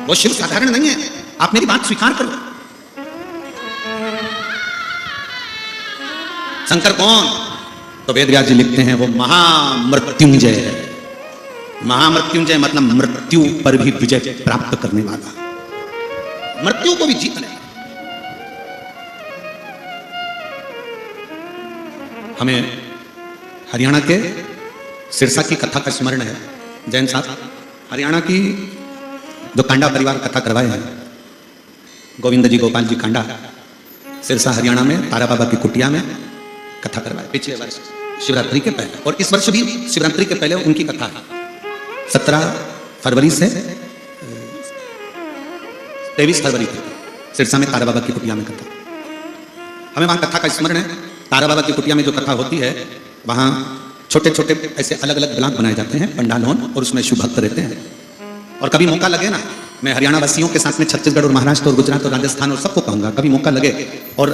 A: वो शिव साधारण नहीं है, आप मेरी बात स्वीकार करो। शंकर कौन? तो वेदव्यास जी लिखते हैं वो महामृत्युंजय है। महामृत्युंजय मतलब मृत्यु पर भी विजय प्राप्त करने वाला, मृत्यु को भी जीत ले। हमें हरियाणा के सिरसा की कथा का स्मरण है। जैन साहब हरियाणा की जो कांडा परिवार कथा करवाए हैं, गोविंद जी गोपाल जी कांडा, सिरसा हरियाणा में तारा बाबा की कुटिया में कथा करवाए पिछले वर्ष शिवरात्रि के पहले, और इस वर्ष भी शिवरात्रि के पहले उनकी कथा है। 17 फरवरी से 23 फरवरी तक सिरसा में तारा बाबा की कुटिया में कथा। हमें वहां कथा का स्मरण है। तारा बाबा की कुटिया में जो कथा होती है, वहां छोटे छोटे ऐसे अलग अलग ब्लॉक बनाए जाते हैं, पंडाल होन, और उसमें शिव भक्त रहते हैं। और कभी मौका लगे ना, मैं हरियाणा वासियों के साथ में छत्तीसगढ़ और महाराष्ट्र और गुजरात और राजस्थान और सबको कहूंगा, कभी मौका लगे और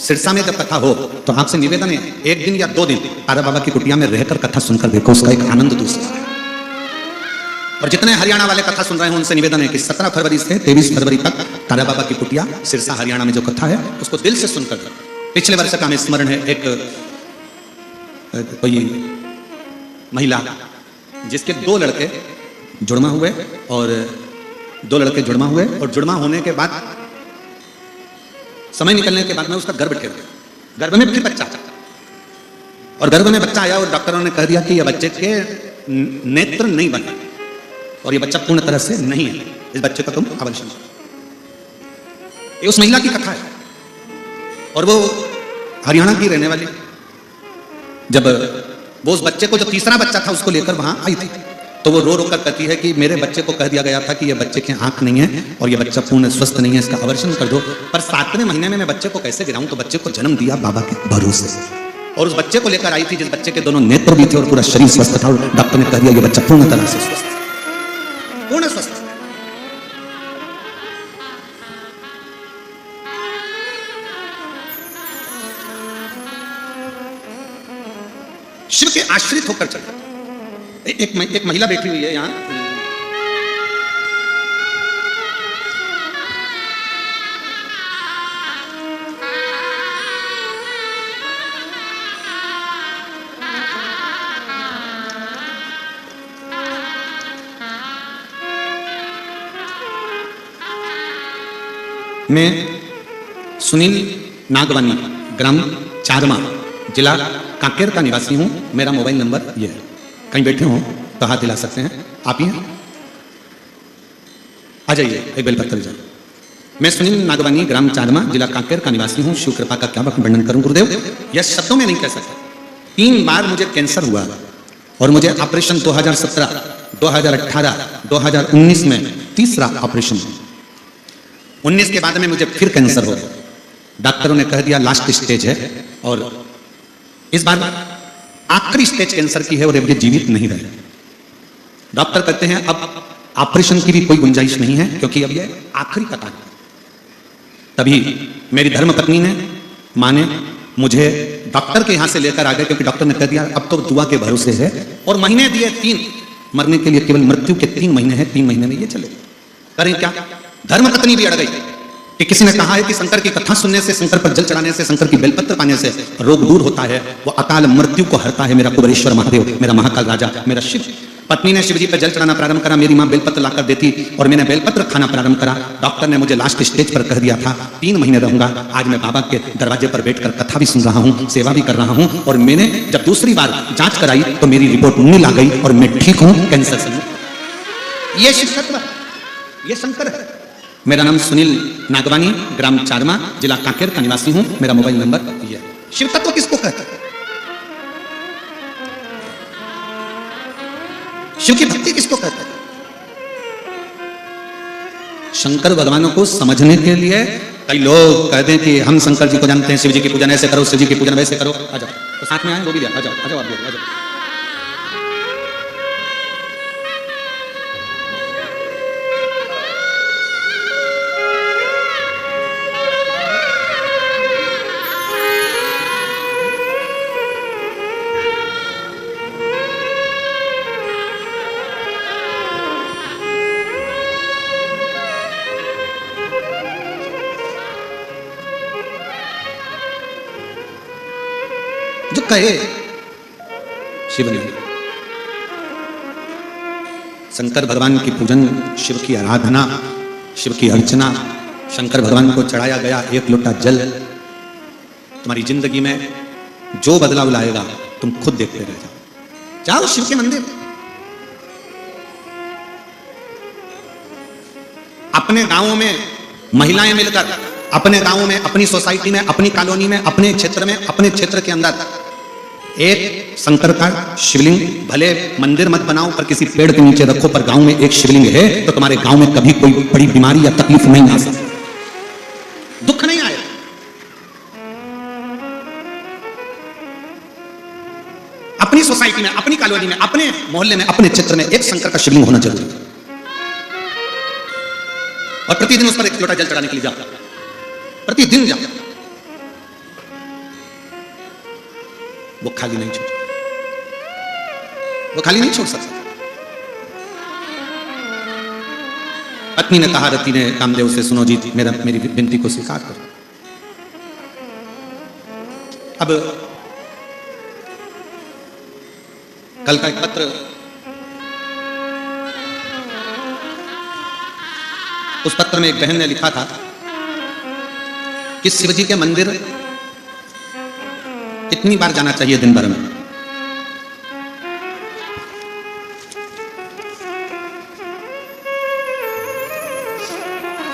A: सिरसा में जब कथा हो तो आपसे निवेदन है, 1 दिन या 2 दिन तारा बाबा की कुटिया में रहकर कथा सुनकर देखो, उसका एक आनंद दूसरा है। और जितने हरियाणा वाले कथा सुन रहे हैं उनसे निवेदन है कि 17 फरवरी से 23 फरवरी तक तारा बाबा की कुटिया सिरसा हरियाणा में जो कथा है उसको दिल से सुनकर। पिछले वर्ष का हमें स्मरण है, एक कोई महिला जिसके 2 लड़के जुड़वा हुए, और 2 लड़के जुड़वा हुए, और जुड़वा होने के बाद समय निकलने के बाद में उसका गर्भ ठहर गया। गर्भ में फिर बच्चा आया, और गर्भ में बच्चा आया और डॉक्टरों ने कह दिया कि यह बच्चे के नेत्र नहीं बने और यह बच्चा पूर्ण तरह से नहीं है, इस बच्चे का तुम अबॉर्शन। ये उस महिला की कथा है। और वो हरियाणा की रहने वाली, जब वो उस बच्चे को, जो तीसरा बच्चा था, उसको लेकर वहां आई थी, तो वो रो रो कर कहती है कि मेरे बच्चे को कह दिया गया था कि ये बच्चे की आंख नहीं है और ये बच्चा पूर्ण स्वस्थ नहीं है, इसका अबॉर्शन कर दो। पर 7वें महीने में मैं बच्चे को कैसे गिराऊं? तो बच्चे को जन्म दिया बाबा के भरोसे, और उस बच्चे को लेकर आई थी जिस बच्चे के दोनों नेत्र भी थे और पूरा शरीर स्वस्थ था, और डॉक्टर ने कह दिया ये बच्चा पूर्ण तरह से स्वस्थ, पूर्ण स्वस्थ। शिव के आश्रित होकर चले। एक महिला बैठी हुई है यहां, मैं सुनील नागवानी, ग्राम चारमा, जिला कांकेर का निवासी हूं। मेरा मोबाइल नंबर ये है, कहीं बैठे हो तो हाथ हिला सकते हैं, आप ही हैं। आ जाइए, एक बेलपत्र जाइए। मैं सुनील नागवानी, ग्राम चारमा, जिला कांकेर का निवासी हूँ। शिव कृपा का क्या वर्णन करूं गुरुदेव, यह शब्दों में नहीं कह सकता। 3 बार मुझे कैंसर हुआ और मुझे ऑपरेशन 2017, 2018, 2019 में तीसरा ऑपरेशन। 19 के बाद में मुझे फिर कैंसर हो गया। डॉक्टरों ने कह दिया लास्ट स्टेज है और इस बार आखिरी स्टेज कैंसर की है और अब ये जीवित नहीं रहे। डॉक्टर कहते हैं अब ऑपरेशन की भी कोई गुंजाइश नहीं है क्योंकि अब ये आखिरी कतार है। तभी मेरी धर्मपत्नी ने, मां ने मुझे डॉक्टर के यहां से लेकर आ गए क्योंकि डॉक्टर ने कह दिया अब तो दुआ के भरोसे है। और महीने दिए 3, मरने के लिए केवल मृत्यु के 3 महीने हैं। 3 महीने में ये चले। करें क्या? धर्मपत्नी भी अड़ गई कि किसी ने कहा है कि शंकर की कथा सुनने से, शंकर पर जल चढ़ाने से, शंकर की बेलपत्र पाने से रोग दूर होता है, वो अकाल मृत्यु को हरता है। मेरा कुबेरेश्वर महादेव, मेरा महाकाल राजा, मेरा शिव। पत्नी ने शिवजी पर जल चढ़ाना प्रारंभ करा, मेरी मां बेलपत्र लाकर देती और मैंने बेलपत्र खाना प्रारंभ करा। डॉक्टर ने मुझे लास्ट स्टेज पर कह दिया था 3 महीने रहूंगा। आज मैं बाबा के दरवाजे पर बैठकर कथा भी सुन रहा हूं, सेवा भी कर रहा हूं। और मैंने जब दूसरी बार जांच कराई तो मेरी रिपोर्ट नील आ गई और मैं ठीक हूं कैंसर से। ये शिव तत्व, ये शंकर है। मेरा नाम सुनील नागवानी, ग्राम चारमा, जिला कांकेर का निवासी हूं। मेरा मोबाइल नंबर ये है। शिव तत्व किसको कहते हैं? शिव की भक्ति किसको कहते हैं? शंकर भगवानों को समझने के लिए कई लोग कहते हैं कि हम शंकर जी को जानते हैं, शिव जी की पूजन ऐसे करो, शिव जी की पूजन वैसे करो। आ जाओ तो साथ में आए, वो भी आ जाओ, आ जाओ, आ जाओ। जो कहे शिव ने, शंकर भगवान की पूजन, शिव की आराधना, शिव की अर्चना, शंकर भगवान को चढ़ाया गया 1 लोटा जल तुम्हारी जिंदगी में जो बदलाव लाएगा तुम खुद देखते रह जाओ। जाओ शिव के मंदिर, अपने गांवों में महिलाएं मिलकर, अपने गांवों में, अपनी सोसाइटी में, अपनी कॉलोनी में, अपने क्षेत्र में, अपने क्षेत्र के अंदर एक शंकर का शिवलिंग, भले मंदिर मत बनाओ पर किसी पेड़ के नीचे रखो, पर गांव में एक शिवलिंग है तो तुम्हारे गांव में कभी कोई बड़ी बीमारी या तकलीफ नहीं आ सकती, दुख नहीं आएगा। अपनी सोसाइटी में, अपनी कॉलोनी में, अपने मोहल्ले में, अपने क्षेत्र में एक शंकर का शिवलिंग होना जरूरी है। और प्रतिदिन उस पर 1 लोटा जल चढ़ाने के लिए जाओ, प्रतिदिन जाओ। वो खाली नहीं छोड़, वो खाली नहीं छोड़ सकता। पत्नी ने कहा, रति ने कामदेव से, सुनो जी मेरी विनती को स्वीकार करो। अब कल का एक पत्र, उस पत्र में एक बहन ने लिखा था कि शिवजी के मंदिर कितनी बार जाना चाहिए दिन भर में।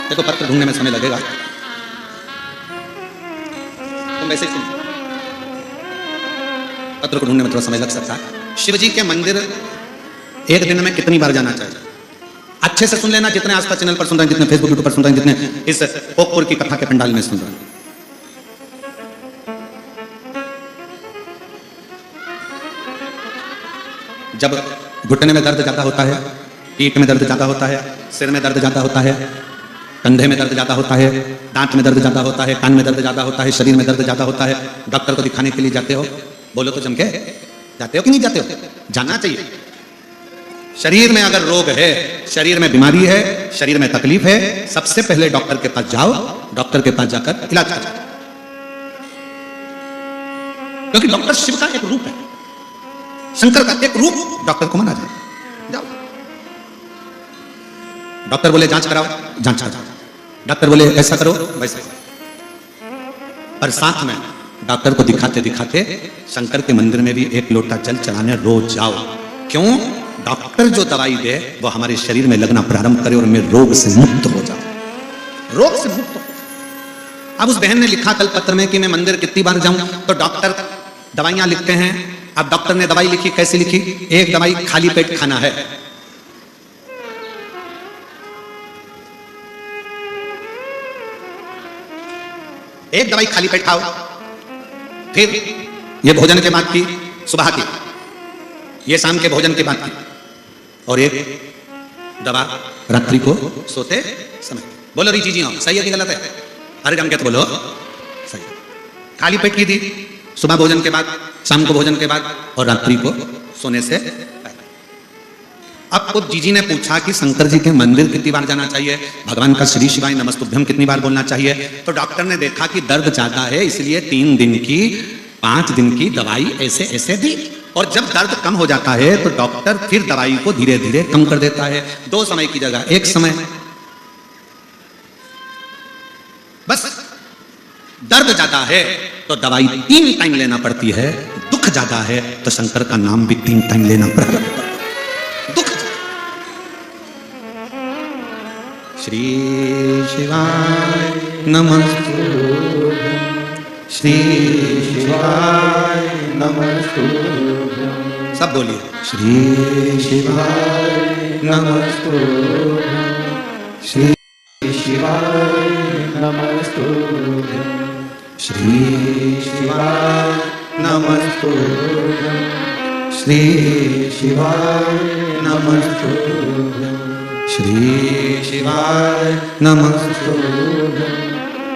A: देखो पत्र ढूंढने में समय लगेगा, तुम वैसे ही सुनो, पत्र को ढूंढने में थोड़ा समय लग सकता है। शिवजी के मंदिर एक दिन में कितनी बार जाना चाहिए? अच्छे से सुन लेना, जितने आस्था चैनल पर सुन रहे हैं, जितने फेसबुक यूट्यूब पर सुन रहे हैं, जितने इस पोकपुर की कथा के पंडाल में सुन रहे हैं। जब घुटने में दर्द ज्यादा होता है, पीठ में दर्द ज्यादा होता है, सिर में दर्द ज्यादा होता है, कंधे में दर्द ज्यादा होता है, दांत में दर्द ज्यादा होता है, कान में दर्द ज्यादा होता है, शरीर में दर्द ज्यादा होता है, डॉक्टर को दिखाने के लिए जाते हो? बोलो तो जमके, जाते हो कि नहीं जाते हो? जाना चाहिए। शरीर में अगर रोग है, शरीर में बीमारी है, शरीर में तकलीफ है, सबसे पहले डॉक्टर के पास जाओ, डॉक्टर के पास जाकर इलाज करो, क्योंकि डॉक्टर शिव का एक रूप है, शंकर का एक रूप डॉक्टर को माना जाए। जाओ, डॉक्टर बोले जांच कराओ, जांच कराओ, डॉक्टर बोले ऐसा करो, वैसा करो, और साथ में डॉक्टर को दिखाते दिखाते शंकर के मंदिर में भी 1 लोटा जल चढ़ाने रोज जाओ। क्यों? डॉक्टर जो दवाई दे वो हमारे शरीर में लगना प्रारंभ करे और मैं रोग से मुक्त हो जाऊं, रोग से मुक्त हो। अब उस बहन ने लिखा कल पत्र में कि मैं मंदिर कितनी बार जाऊं, तो डॉक्टर दवाइयां लिखते हैं। अब डॉक्टर ने दवाई लिखी, कैसी लिखी? एक दवाई खाली पेट खाना है, एक दवाई खाली पेट खाओ, फिर ये भोजन के बाद की, सुबह की, ये शाम के भोजन के बाद की, और एक दवा रात्रि को सोते समय। बोलो री जी, सही है कि गलत है? अरे जम के तो बोलो सही। खाली पेट की दी सुबह भोजन के बाद, शाम को भोजन के बाद, और रात्रि को सोने से पहले। अब खुद जीजी ने पूछा कि शंकर जी के मंदिर कितनी बार जाना चाहिए, भगवान का श्री शिवाय नमस्तुभ्यम कितनी बार बोलना चाहिए। तो डॉक्टर ने देखा कि दर्द ज्यादा है, इसलिए 3 दिन की 5 दिन की दवाई ऐसे ऐसे दी, और जब दर्द कम हो जाता है तो डॉक्टर फिर दवाई को धीरे धीरे कम कर देता है। 2 समय की जगह 1 समय। बस दर्द ज्यादा है तो दवाई 3 टाइम लेना पड़ती है, दुख ज्यादा है तो शंकर का नाम भी 3 टाइम लेना पड़ता है। दुख श्री शिवाय नमस्तुभ्यं, श्री शिवाय नमस्तुभ्यं। सब बोलिए, श्री शिवाय नमस्तुभ्यं, श्री
B: शिवाय नमस्तुभ्यं,
A: श्री शिवाय नमस्तुभ्यं, श्री शिवाय नमस्तुभ्यं, श्री शिवाय नमस्तुभ्यं,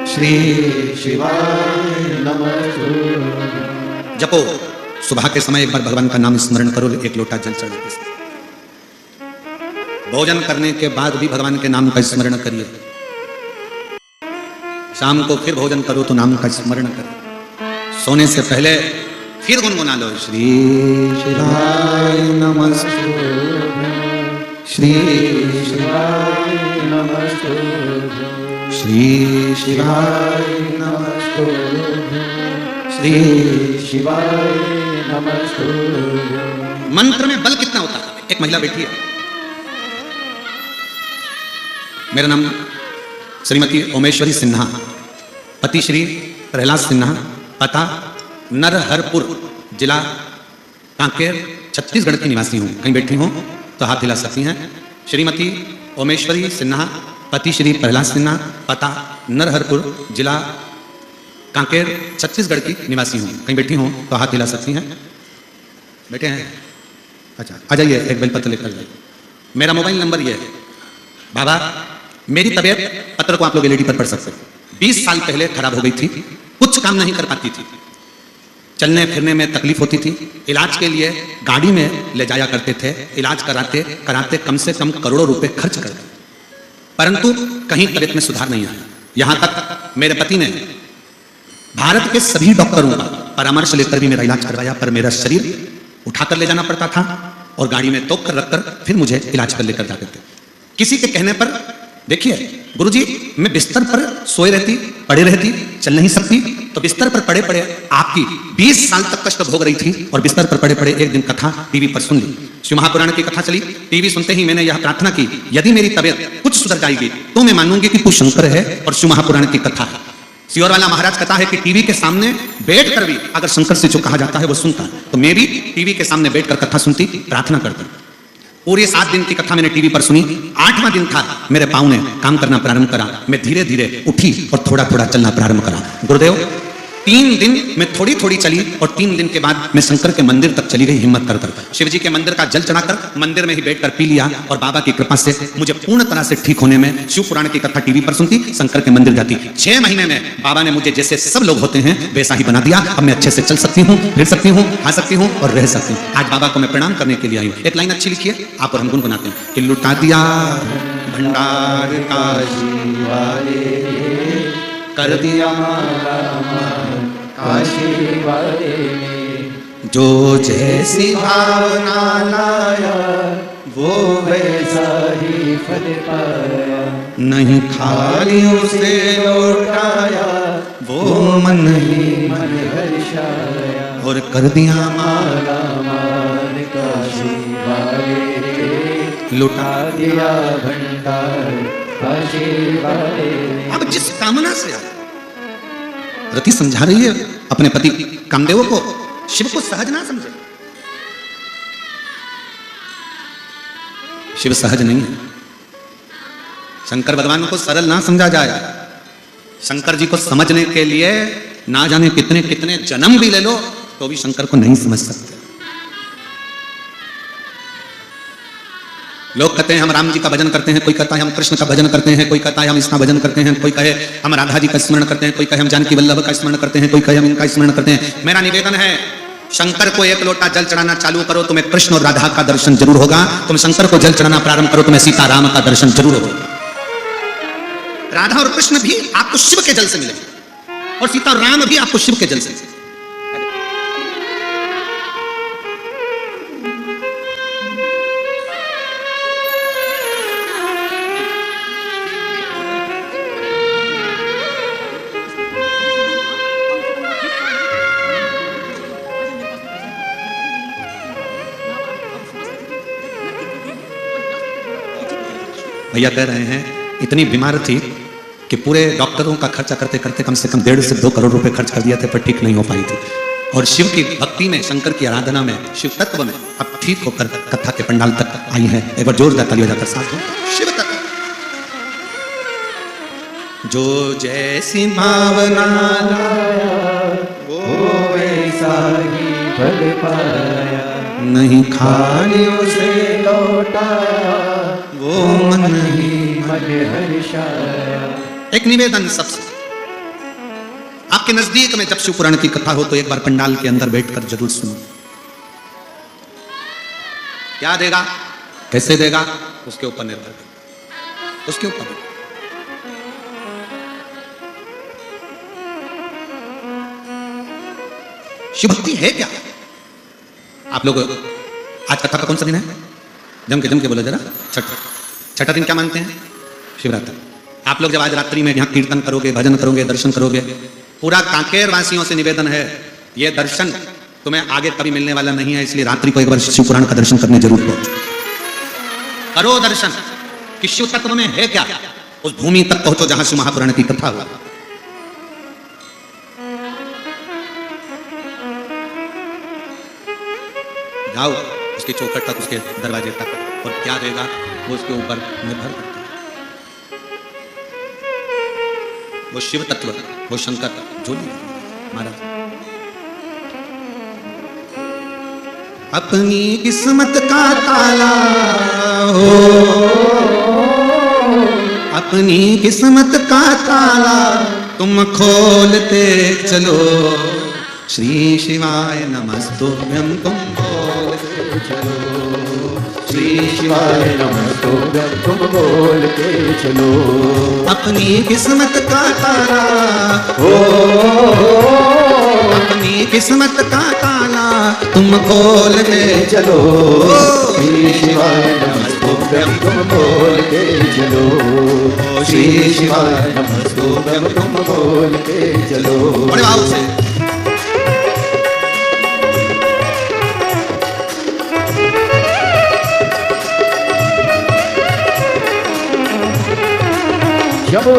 A: श्री शिवाय नमस्तुभ्यं। जपो, सुबह के समय एक बार भगवान का नाम स्मरण करो, 1 लोटा जल चढ़ा के। भोजन करने के बाद भी भगवान के नाम का स्मरण करिए। शाम को फिर भोजन करो तो नाम का स्मरण करो। सोने से पहले फिर गुनगुना लो, श्री शिवाय नमस्तुभ्यं, श्री शिवाय नमस्तुभ्यं, श्री शिवाय नमस्तुभ्यं, श्री शिवाय नमस्तुभ्यं। मंत्र में बल कितना होता है? एक महिला बैठी है, मेरा नाम श्रीमती ओमेश्वरी सिन्हा, पति श्री प्रहलाद सिन्हा, पता नरहरपुर, जिला कांकेर, छत्तीसगढ़ की निवासी हूँ। कहीं बैठी हूँ तो हाथ हिला सकती हैं। श्रीमती ओमेश्वरी सिन्हा, पति श्री प्रहलाद सिन्हा, पता नरहरपुर, जिला कांकेर, छत्तीसगढ़ की निवासी हूँ। कहीं बैठी हूँ तो हाथ हिला सकती हैं। बैठे हैं? अच्छा, आ जाइए, एक बेलपत्र लेकर जाइए। मेरा मोबाइल नंबर ये है। बाबा, मेरी तबीयत, पत्र को आप लोग एलईडी पर पढ़ सकते हैं, 20 साल पहले खराब हो गई थी, कुछ काम नहीं कर पाती थी, चलने फिरने में तकलीफ होती थी। इलाज के लिए गाड़ी में ले जाया करते थे, इलाज कराते कराते कम से कम करोड़ों रुपए खर्च कर गए, परंतु कहीं तबीयत में सुधार नहीं आया। यहां तक मेरे पति ने भारत के सभी डॉक्टरों का परामर्श लेकर भी मेरा इलाज करवाया, पर मेरा शरीर उठाकर ले जाना पड़ता था और गाड़ी में तोप कर रखकर फिर मुझे इलाज कर लेकर जाते थे। किसी के कहने पर, देखिए गुरुजी, मैं बिस्तर पर सोए रहती, पड़े रहती, चल नहीं सकती, तो बिस्तर पर पड़े पड़े आपकी 20 साल तक कष्ट भोग रही थी, और बिस्तर पर पड़े पड़े एक दिन कथा टीवी पर सुन ली। शिव महापुराण की कथा चली, टीवी सुनते ही मैंने यह प्रार्थना की, यदि मेरी तबीयत कुछ सुधर जाएगी तो मैं मानूंगी कि तू शंकर है और शिव महापुराण की कथा है। सियोर वाला महाराज कहता है कि टीवी के सामने बैठकर भी अगर शंकर से जो कहा जाता है वो सुनता है, तो मैं भी टीवी के सामने बैठकर कथा सुनती, प्रार्थना करती। पूरे 7 दिन की कथा मैंने टीवी पर सुनी। 8वां दिन था, मेरे पाँव ने काम करना प्रारंभ करा, मैं धीरे धीरे उठी और थोड़ा थोड़ा चलना प्रारंभ करा। गुरुदेव, 3 दिन मैं थोड़ी थोड़ी चली और 3 दिन के बाद मैं शंकर के मंदिर तक चली गई हिम्मत कर कर। शिव जी के मंदिर का जल चढ़ाकर मंदिर में ही बैठकर पी लिया, और बाबा की कृपा से मुझे पूर्ण तरह से ठीक होने में, शिव पुराण की कथा टीवी पर सुनती, शंकर के मंदिर जाती, 6 महीने में बाबा ने मुझे जैसे सब लोग होते हैं वैसा ही बना दिया। अब मैं अच्छे से चल सकती हूँ, फिर सकती हूँ, खा सकती हूँ और रह सकती हूँ। आज बाबा को मैं प्रणाम करने के लिए आई हूँ। एक लाइन अच्छी लिखी है, आप और हम गुनगुनाते हैं कि लुटा दिया भंडार काशी वाले, कर दिया
B: काशी वाले
A: जो जैसी भावना लाया
B: वो वैसा ही फल पाया,
A: नहीं खाली उसे लौटाया वो मन ही
B: मन हर्षाया,
A: और कर दिया
B: माला माल काशी वाले
A: लुटा
B: दिया भंडार काशी वाले ने।
A: अब जिस कामना से आए, रति समझा रही है अपने पति कामदेव को, शिव को सहज ना समझे। शिव सहज नहीं है। शंकर भगवान को सरल ना समझा जाए। शंकर जी को समझने के लिए ना जाने कितने कितने जन्म भी ले लो तो भी शंकर को नहीं समझ सकते। लोग कहते हैं हम राम जी का भजन करते हैं, कोई कहता है हम कृष्ण का भजन करते हैं, कोई कहता है हम इसका भजन करते हैं, कोई कहे हम राधा जी का स्मरण करते हैं, कोई कहे हम जानकी वल्लभ का स्मरण करते हैं, कोई कहे हम इनका स्मरण करते हैं। मेरा निवेदन है, शंकर को एक लोटा जल चढ़ाना चालू करो, तुम्हें कृष्ण और राधा का दर्शन जरूर होगा। तुम शंकर को जल चढ़ाना प्रारंभ करो, तुम्हें सीताराम का दर्शन जरूर होगा। राधा और कृष्ण भी आपको शिव के जल से मिलेंगे और सीता और राम भी आपको शिव के जल से मिलेंगे। भैया कह रहे हैं इतनी बीमार थी कि पूरे डॉक्टरों का खर्चा करते करते कम से कम 1.5 से 2 करोड़ रुपए खर्च कर दिया थे, पर ठीक नहीं हो पाई थी। और शिव की भक्ति में, शंकर की आराधना में, शिव तत्व में अब ठीक होकर कथा के पंडाल तक आई है। एक बार जोरदार ताली बजाकर साथ हो। शिव तत्व जो जैसी भावना
B: वो वैसा ही फल पाया,
A: नहीं खाने
B: उसे लौटाया
A: वो मन ही
B: मन हर्षाया।
A: एक निवेदन सबसे, आपके नजदीक में जब शिव पुराण की कथा हो तो एक बार पंडाल के अंदर बैठकर जरूर सुनो। क्या देगा, कैसे देगा, उसके ऊपर निर्भर है, उसके ऊपर। शिव भक्ति है क्या? आप लोग आज कथा का कौन सा दिन है? जम के बोलो जरा। छठा दिन क्या मानते हैं? शिवरात्रि। आप लोग जब आज रात्रि में यहाँ कीर्तन करोगे, भजन करोगे, दर्शन करोगे, पूरा कांकेर वासियों से निवेदन है, ये दर्शन तुम्हें आगे कभी मिलने वाला नहीं है, इसलिए रात्रि को एक बार शिव पुराण का दर्शन करने जरूर करो दर्शन कि शिव तत्व में है क्या। उस भूमि तक पहुंचो जहां शिव महापुराण की कथा हुआ। जाओ उसकी चौखट तक, उसके दरवाजे तक, और क्या देगा वो उसके ऊपर निर्भर करता है। वो शिव तत्व, वो शंकर जो महाराज अपनी किस्मत का ताला हो, अपनी किस्मत का ताला तुम खोलते चलो। श्री शिवाय नमस्तुभ्यं तुम बोलते
B: चलो, श्री शिवाय नमस्तुभ्यं तुम बोलते चलो।
A: अपनी किस्मत का ताला
B: हो,
A: अपनी किस्मत का ताला तुम खोलते
B: चलो, श्री शिवाय नमस्तुभ्यं तुम बोलते चलो, श्री शिवाय नमस्तुभ्यं तुम बोलते चलो।
A: बड़े भाव से
B: शंभो।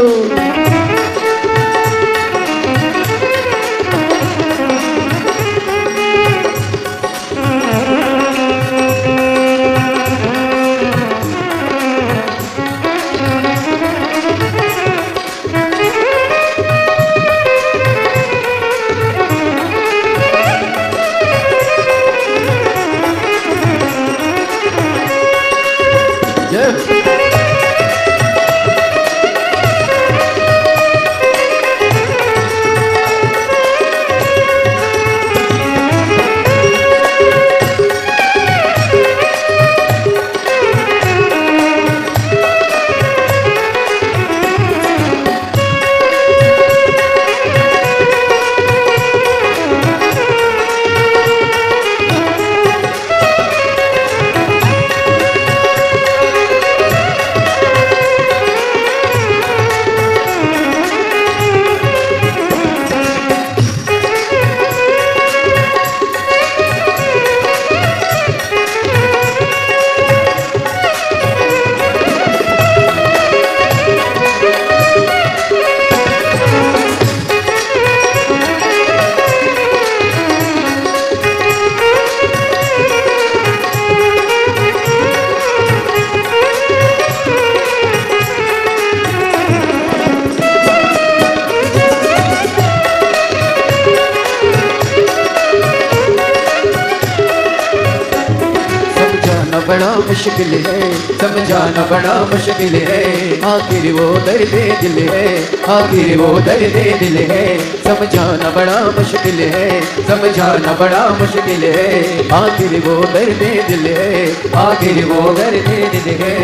B: बड़ा मुश्किल है, समझाना बड़ा मुश्किल है। आखिर वो दर्द दिल है, आखिर वो दर्द दिल है। समझाना बड़ा मुश्किल है, समझाना बड़ा मुश्किल है। आखिर वो दर्द दिल है, आखिर वो दर्द दिल है।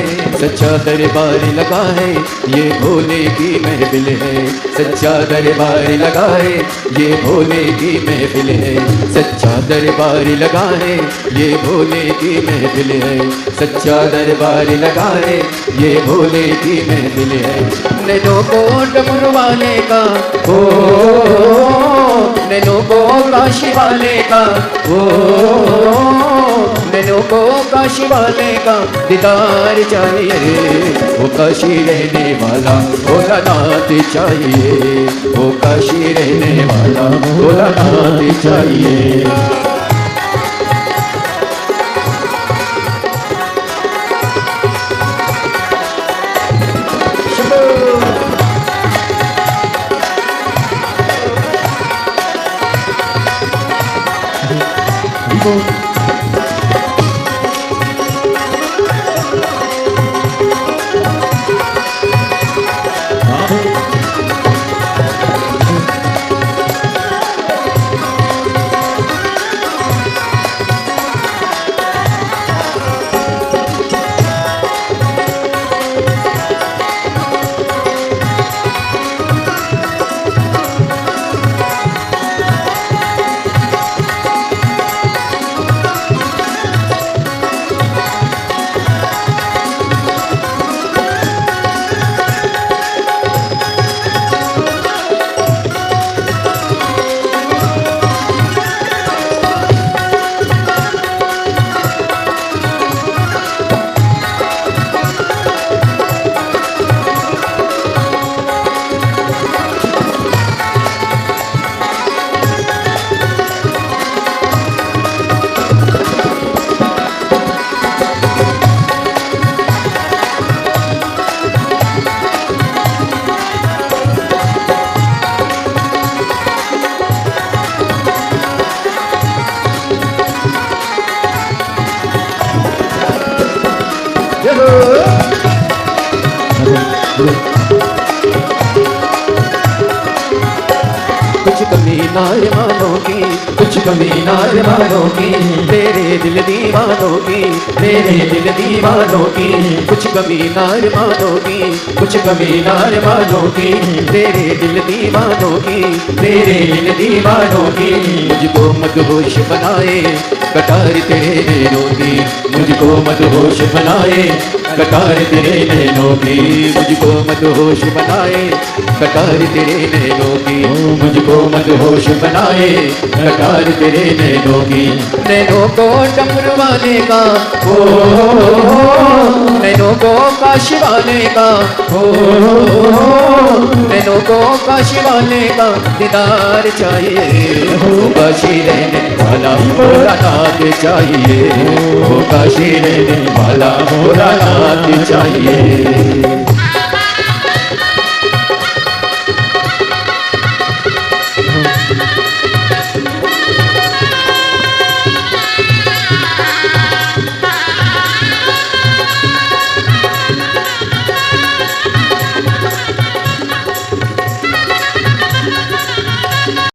B: सच्चा दरबार लगा है, ये भोले की महफिल है। सच्चा दरबार लगा है, ये भोले की महफिल है। सच्चा दरबार लगा है, ये भोले की महफिल है। सच्चा दरबार लगा है, ये भोले की महफिल है। नैनो को डमरू वाले का ओ, नैनो को काशी वाले का ओ, नैनो को काशी वाले का दीदार चाहिए। वो काशी रहने वाला भोलानाथ चाहिए, वो काशी रहने वाला भोलानाथ चाहिए। कुछ कमी नार मानों की, कुछ कमी नार मानों की, तेरे दिल दीवानों की, तेरे दिल दीवानों की। कुछ कमी नार मानों की, कुछ कमी नार मानों की, तेरे दिल दीवानों की, तेरे दिल दीवानों की। मुझको मदहोश बनाए कटार तेरे नैनों की, मुझको मदहोश बनाए कटार तेरे नैनों की। मुझको मदहोश बनाए कटार तेरे नैनों की, मुझको मदहोश बनाए कटार तेरे नैनों की। नैनों को डमरू वाले का ओ, नैनों को काशी वाले का ओ, नैनों को काशी वाले का दीदार चाहिए। वो काशी रहने वाला भोलानाथ चाहिए, वो काशी रहने वाला भोलानाथ चाहिए।